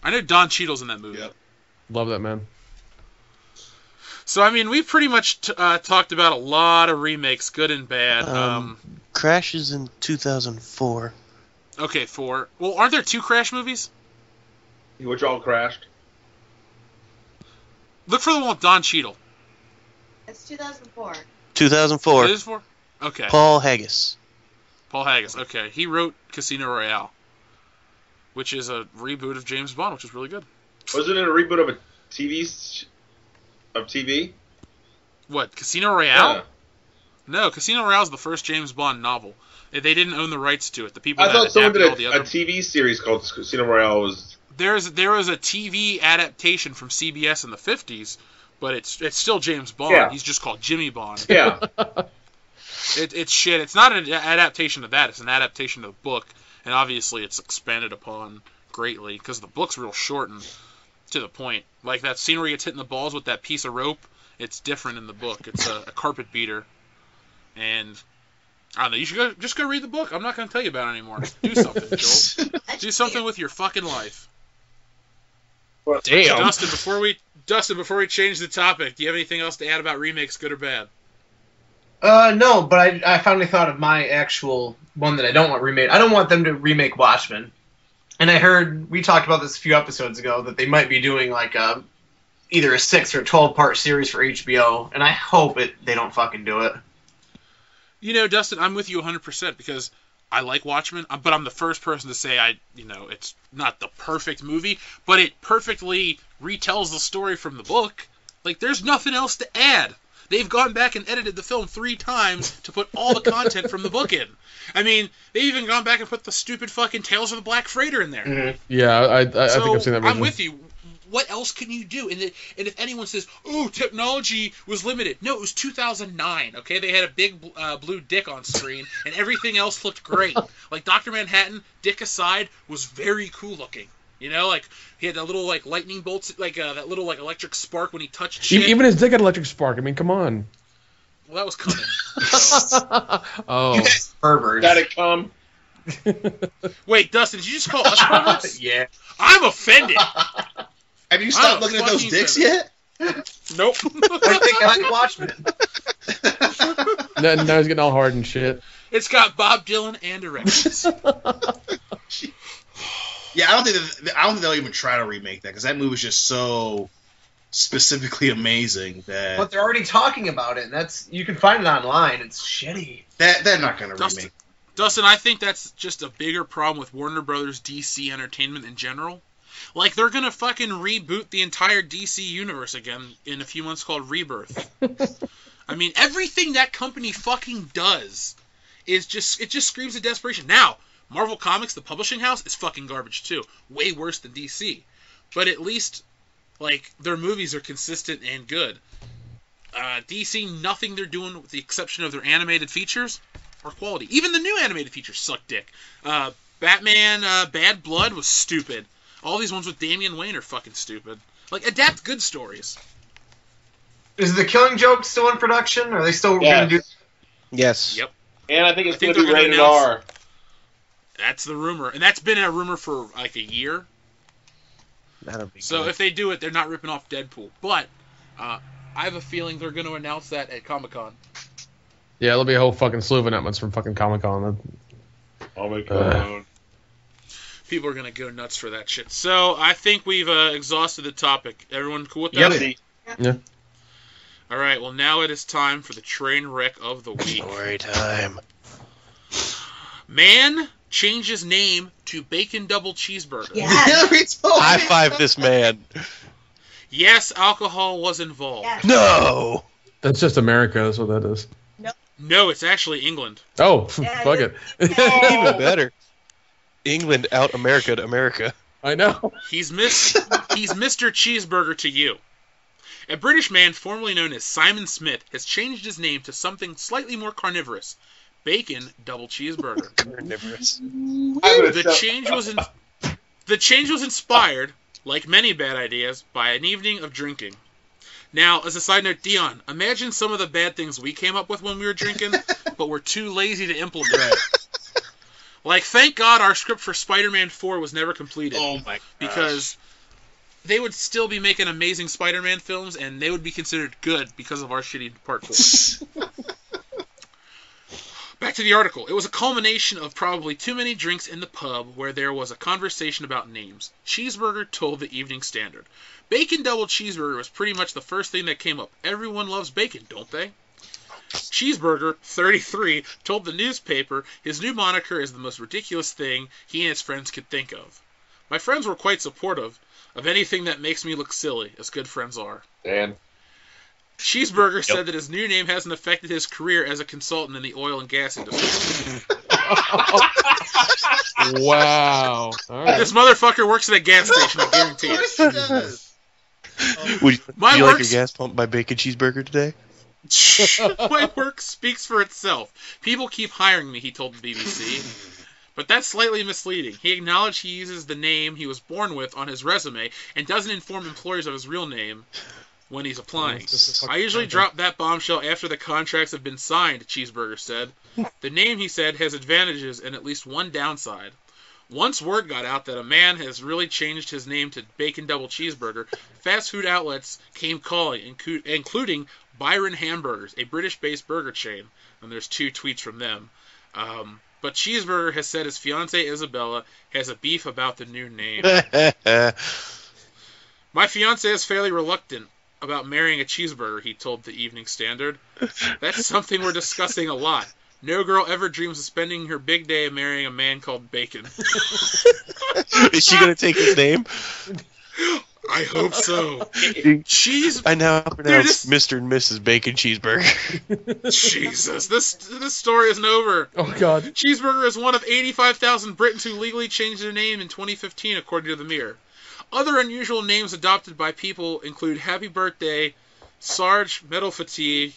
I know Don Cheadle's in that movie. Yep. Love that, man. So, I mean, we pretty much talked about a lot of remakes, good and bad. Crash is in 2004. Okay, 4. Well, aren't there 2 Crash movies? Which all crashed. Look for the one with Don Cheadle. It's 2004. 2004. It is 4? Okay. Paul Haggis. Paul Haggis. Okay. He wrote Casino Royale, which is a reboot of James Bond, which is really good. Wasn't it a reboot of a TV? What, Casino Royale? Yeah. No, Casino Royale is the first James Bond novel. They didn't own the rights to it. The people I that thought someone adapted did all the a other... TV series called Casino Royale. Was There was a TV adaptation from CBS in the 50s, but it's still James Bond. Yeah. He's just called Jimmy Bond. yeah. It's shit. It's not an adaptation of that. It's an adaptation of the book, and obviously it's expanded upon greatly because the book's real short and to the point. Like that scene where he gets hit in the balls with that piece of rope, it's different in the book. It's a carpet beater, and I don't know. You should just go read the book. I'm not going to tell you about it anymore. Do something, Joel. Do something with your fucking life. Damn. Dustin, before we change the topic, do you have anything else to add about remakes, good or bad? No, but I finally thought of my actual one that I don't want remade. I don't want them to remake Watchmen. And I heard, we talked about this a few episodes ago, that they might be doing like either a 6 or 12-part series for HBO, and I hope they don't fucking do it. You know, Dustin, I'm with you 100% because I like Watchmen, but I'm the first person to say it's not the perfect movie, but it perfectly retells the story from the book. Like, there's nothing else to add. They've gone back and edited the film 3 times to put all the content from the book in. I mean, they've even gone back and put the stupid fucking Tales of the Black Freighter in there. Mm-hmm. Yeah, I think I've seen that version. I'm with you. What else can you do? And if anyone says, "Oh, technology was limited," no, it was 2009. Okay, they had a big blue dick on screen, and everything else looked great. Like Dr. Manhattan, dick aside, was very cool looking. You know, like he had that little like lightning bolts, like that little like electric spark when he touched shit. Even his dick had electric spark. I mean, come on. Well, that was coming. So. Oh. Perverts. Got it come. Wait, Dustin, did you just call us perverts? Yeah. I'm offended. Have you stopped I'm looking at those fucking dicks offended. yet? Nope. I think I like Watchmen. Now he's getting all hard and shit. It's got Bob Dylan and erections. Yeah, I don't think they'll even try to remake that because that movie's just so specifically amazing that But they're already talking about it, and you can find it online. It's shitty. they're not going to Dustin, remake. Dustin, I think that's just a bigger problem with Warner Brothers DC Entertainment in general. Like, they're going to fucking reboot the entire DC universe again in a few months called Rebirth. I mean, everything that company fucking does is just screams of desperation. Now, Marvel Comics, the publishing house, is fucking garbage too. Way worse than DC. But at least, like, their movies are consistent and good. DC, nothing they're doing with the exception of their animated features are quality. Even the new animated features suck dick. Batman Bad Blood was stupid. All these ones with Damian Wayne are fucking stupid. Like, adapt good stories. Is the Killing Joke still in production? Are they still going to do? Yes. Yep. And I think it's going they're to be gonna rated announce- R. That's the rumor. And that's been a rumor for like a year. That'll be So good. if they do it, they're not ripping off Deadpool. But I have a feeling they're going to announce that at Comic-Con. Yeah, there'll be a whole fucking slew of announcements from fucking Comic-Con. Oh my god. People are going to go nuts for that shit. So I think we've exhausted the topic. Everyone cool with that? Yep. Yeah. All right, well, now it is time for the train wreck of the week. Story time. Man changes name to Bacon Double Cheeseburger. Yes. High five this man. Yes, alcohol was involved. Yes. No. That's just America. That's what that is. No, it's actually England. Oh, Yeah, fuck it. Even better. England out America to America. I know. He's Mr. Cheeseburger to you. A British man formerly known as Simon Smith has changed his name to something slightly more carnivorous. Bacon double cheeseburger. Carnivorous. The change was inspired, like many bad ideas, by an evening of drinking. Now, as a side note, Dion, imagine some of the bad things we came up with when we were drinking, but we're too lazy to implement. Like, thank God our script for Spider-Man 4 was never completed. Oh my gosh. Because they would still be making amazing Spider-Man films, and they would be considered good because of our shitty part 4. Back to the article. It was a culmination of probably too many drinks in the pub where there was a conversation about names. Cheeseburger told the Evening Standard. Bacon double cheeseburger was pretty much the first thing that came up. Everyone loves bacon, don't they? Cheeseburger, 33, told the newspaper his new moniker is the most ridiculous thing he and his friends could think of. My friends were quite supportive of anything that makes me look silly, as good friends are. Dan. Cheeseburger said that his new name hasn't affected his career as a consultant in the oil and gas industry. Wow. All right. This motherfucker works at a gas station, I guarantee it. Would My you like works- your gas pumped by Bacon Cheeseburger today? My work speaks for itself. People keep hiring me, he told the BBC. But that's slightly misleading. He acknowledged he uses the name he was born with on his resume and doesn't inform employers of his real name when he's applying. I usually drop that bombshell after the contracts have been signed, Cheeseburger said. The name, he said, has advantages and at least one downside. Once word got out that a man has really changed his name to Bacon Double Cheeseburger, fast food outlets came calling, including Byron Hamburgers, a British-based burger chain. And there's 2 tweets from them. But Cheeseburger has said his fiancée Isabella has a beef about the new name. My fiancée is fairly reluctant about marrying a cheeseburger, he told the Evening Standard. That's something we're discussing a lot. No girl ever dreams of spending her big day marrying a man called Bacon. Is she going to take his name? I hope so. I now pronounce Mr. and Mrs. Bacon Cheeseburger. Jesus, this story isn't over. Oh, God. Cheeseburger is one of 85,000 Britons who legally changed their name in 2015, according to the Mirror. Other unusual names adopted by people include Happy Birthday, Sarge Metal Fatigue,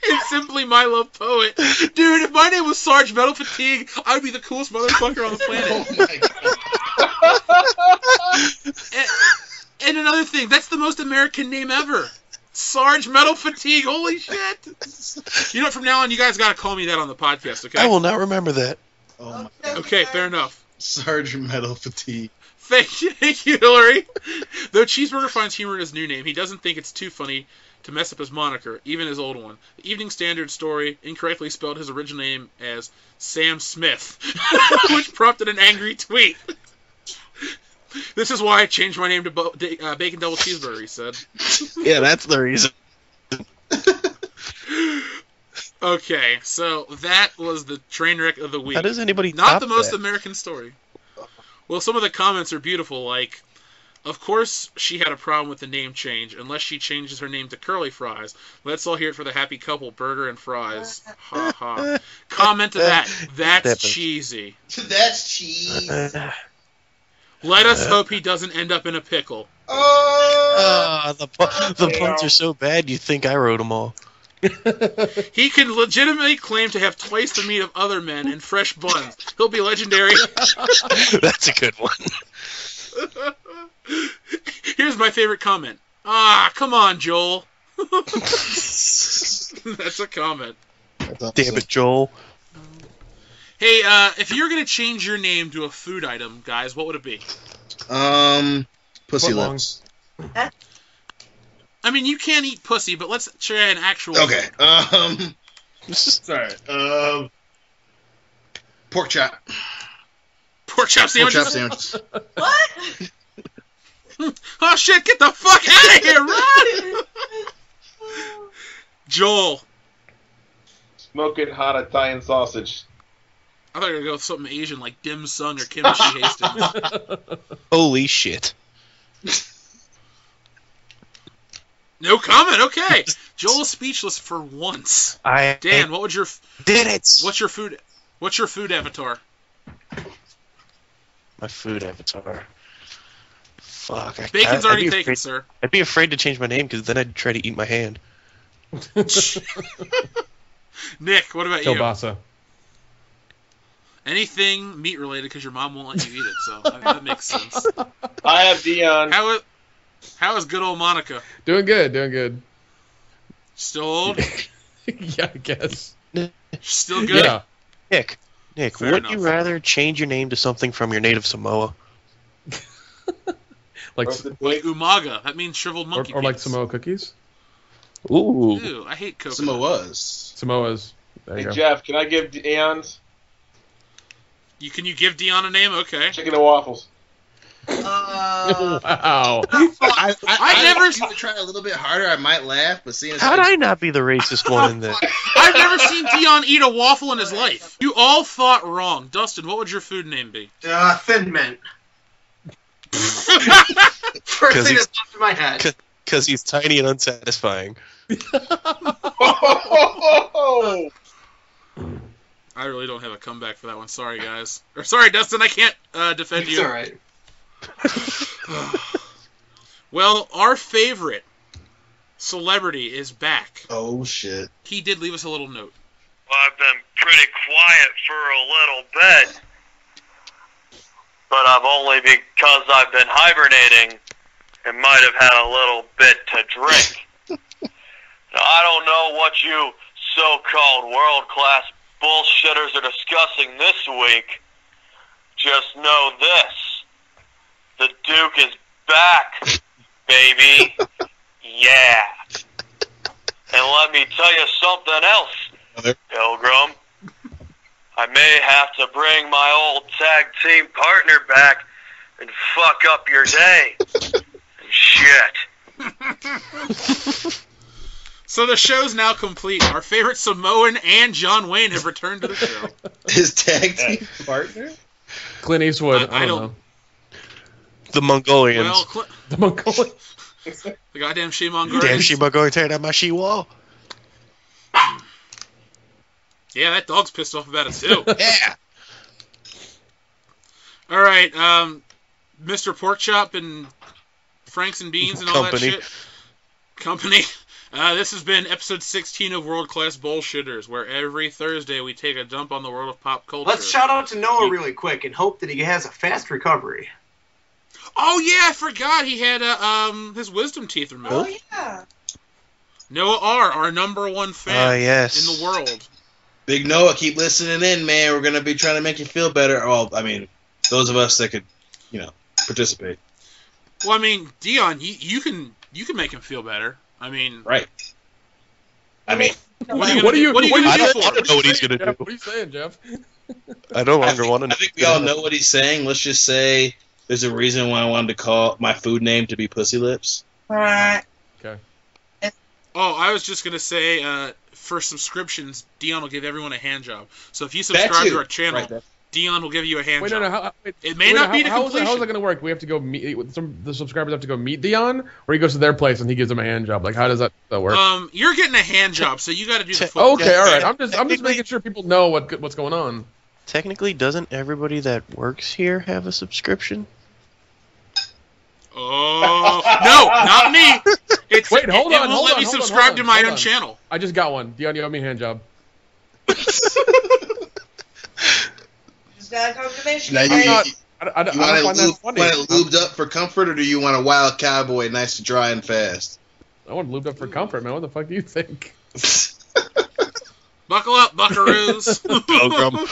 and Simply My Love Poet. Dude, if my name was Sarge Metal Fatigue, I would be the coolest motherfucker on the planet. Oh my god. And another thing, that's the most American name ever. Sarge Metal Fatigue, holy shit. You know, from now on, you guys gotta call me that on the podcast, okay? I will not remember that. Oh my god. Okay, fair enough. Sergeant Metal Fatigue. Thank you, Hillary. Though Cheeseburger finds humor in his new name, he doesn't think it's too funny to mess up his moniker, even his old one. The Evening Standard story incorrectly spelled his original name as Sam Smith, which prompted an angry tweet. This is why I changed my name to Bacon Double Cheeseburger, he said. Yeah, that's the reason. Okay, so that was the train wreck of the week. How does anybody Not top the most that? American story. Well, some of the comments are beautiful, like, of course she had a problem with the name change, unless she changes her name to Curly Fries. Let's all hear it for the happy couple, Burger and Fries. Ha ha. Comment to that. That's cheesy. That's cheese. Let us hope he doesn't end up in a pickle. Oh! The puns are so bad you think I wrote them all. He can legitimately claim to have twice the meat of other men and fresh buns. He'll be legendary. That's a good one. Here's my favorite comment. Ah, come on, Joel. That's a comment. Damn it, Joel. Hey, if you're gonna change your name to a food item, guys, what would it be? Pussy Footlongs. lips. I mean, you can't eat pussy, but let's try an actual. Okay. Sorry. Pork chop. Pork chop Pork chop sandwiches. sandwiches. What? Oh shit! Get the fuck out of here, run! Joel. Smoking hot Italian sausage. I thought you were gonna go with something Asian like dim sum or kimchi Hastings. Holy shit. No comment. Okay. Joel's speechless for once. Dan, what would your did it? What's your food avatar? My food avatar. Fuck. Bacon's already taken, sir. I'd be afraid to change my name because then I'd try to eat my hand. Nick, what about you? Kielbasa. Anything meat related because your mom won't let you eat it, so that makes sense. I have Dion. How is good old Monica? Doing good. Still old? Yeah, I guess. Still good? Yeah. Nick, Fair would you enough. rather change your name to something from your native Samoa? Like Like Umaga. That means shriveled monkey or like penis. Samoa cookies. Ooh. Ew, I hate coconut. Samoas. Samoas. There you Hey, go. Jeff, can I give Dion's Can you give Dion a name? Okay. chicken and waffles? Wow. I never- If you would try a little bit harder, I might laugh, but seeing as How'd I not be the racist one in this? I've never seen Dion eat a waffle in his life. You all thought wrong. Dustin, what would your food name be? Thin Mint. First thing he's- that popped in my head. Because he's tiny and unsatisfying. Oh! I really don't have a comeback for that one. Sorry, guys. Or sorry, Dustin, I can't defend It's you. alright. Well, our favorite celebrity is back. oh shit. He did leave us a little note. Well, I've been pretty quiet for a little bit, but I've only because I've been hibernating and might have had a little bit to drink. Now, I don't know what you so-called world-class bullshitters are discussing this week. Just know this. The Duke is back, baby. Yeah. And let me tell you something else, Pilgrim. I may have to bring my old tag team partner back and fuck up your day. And shit. So the show's now complete. Our favorite Samoan and John Wayne have returned to the show. His tag team partner? Clint Eastwood. I I don't don't- know. The Mongolians. Well, The Mongolian. the goddamn She-Mongolians. Damn, Shima going to tear down my she wall. Yeah, that dog's pissed off about it too. Yeah. All right, Mr. Porkchop and Franks and Beans and all Company. that shit. Company. This has been episode 16 of World Class Bullshitters, where every Thursday we take a dump on the world of pop culture. Let's shout out to Noah really quick and hope that he has a fast recovery. Oh yeah, I forgot he had his wisdom teeth removed. Oh, yeah. Noah R., our number one fan yes. in the world. Big Noah, keep listening in, man. We're gonna be trying to make you feel better. Well, I mean, those of us that could, participate. Well, I mean, Dion, you can make him feel better. I mean, Right. I mean, what are you What are you? gonna I do don't for want him? to know what he's going to Jeff, do. what are you saying, Jeff? I no longer want to know. I think we all know what he's saying. Let's just say there's a reason why I wanted to call my food name to be Pussy Lips. Alright. Oh, I was just gonna say, for subscriptions, Dion will give everyone a hand job. So if you subscribe to our channel, Right, Dion will give you a hand Wait, job. no. It may not be to how is that completion. going to work? We have to go meet the subscribers have to go meet Dion, or he goes to their place and he gives them a hand job. Like, how does that work? You're getting a hand job, so you got to do the Okay, footwork. Okay, all right. I'm just Technically- making sure people know what's going on. Technically, doesn't everybody that works here have a subscription? Oh no, not me. It's, Wait, hold it on, won't hold let on, me hold on, subscribe hold to on, my hold own on. channel. I just got one. Dion, you owe me a hand job. Just gotta come to Michigan. Now, I'm you, not- you I don't want find that funny. it lubed up for comfort, or do you want a wild cowboy, nice and dry and fast? I want lubed up for comfort, man. What the fuck do you think? Buckle up, buckaroos. Pilgrim.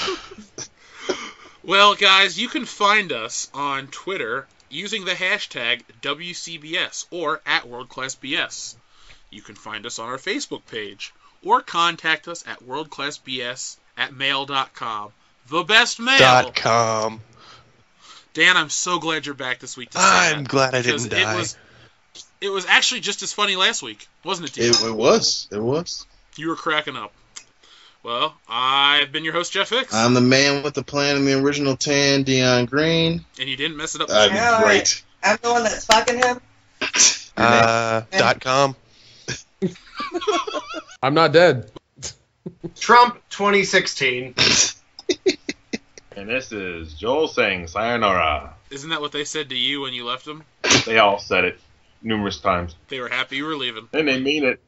Well, guys, you can find us on Twitter using the hashtag WCBS or @WorldClassBS. You can find us on our Facebook page or contact us at worldclassbs@mail.com. The best mail. .com. Dan, I'm so glad you're back this week to say I'm that, glad I because didn't die. It was actually just as funny last week, wasn't it, Dion? It was. It was. You were cracking up. Well, I've been your host, Jeff Hicks, I'm the man with the plan and the original tan, Dion Green. and you didn't mess it up. Yeah, Great. I'm the one that's fucking him. .com. I'm not dead. Trump 2016. And this is Joel saying sayonara. Isn't that what they said to you when you left them? They all said it numerous times. They were happy you were leaving. And they mean it.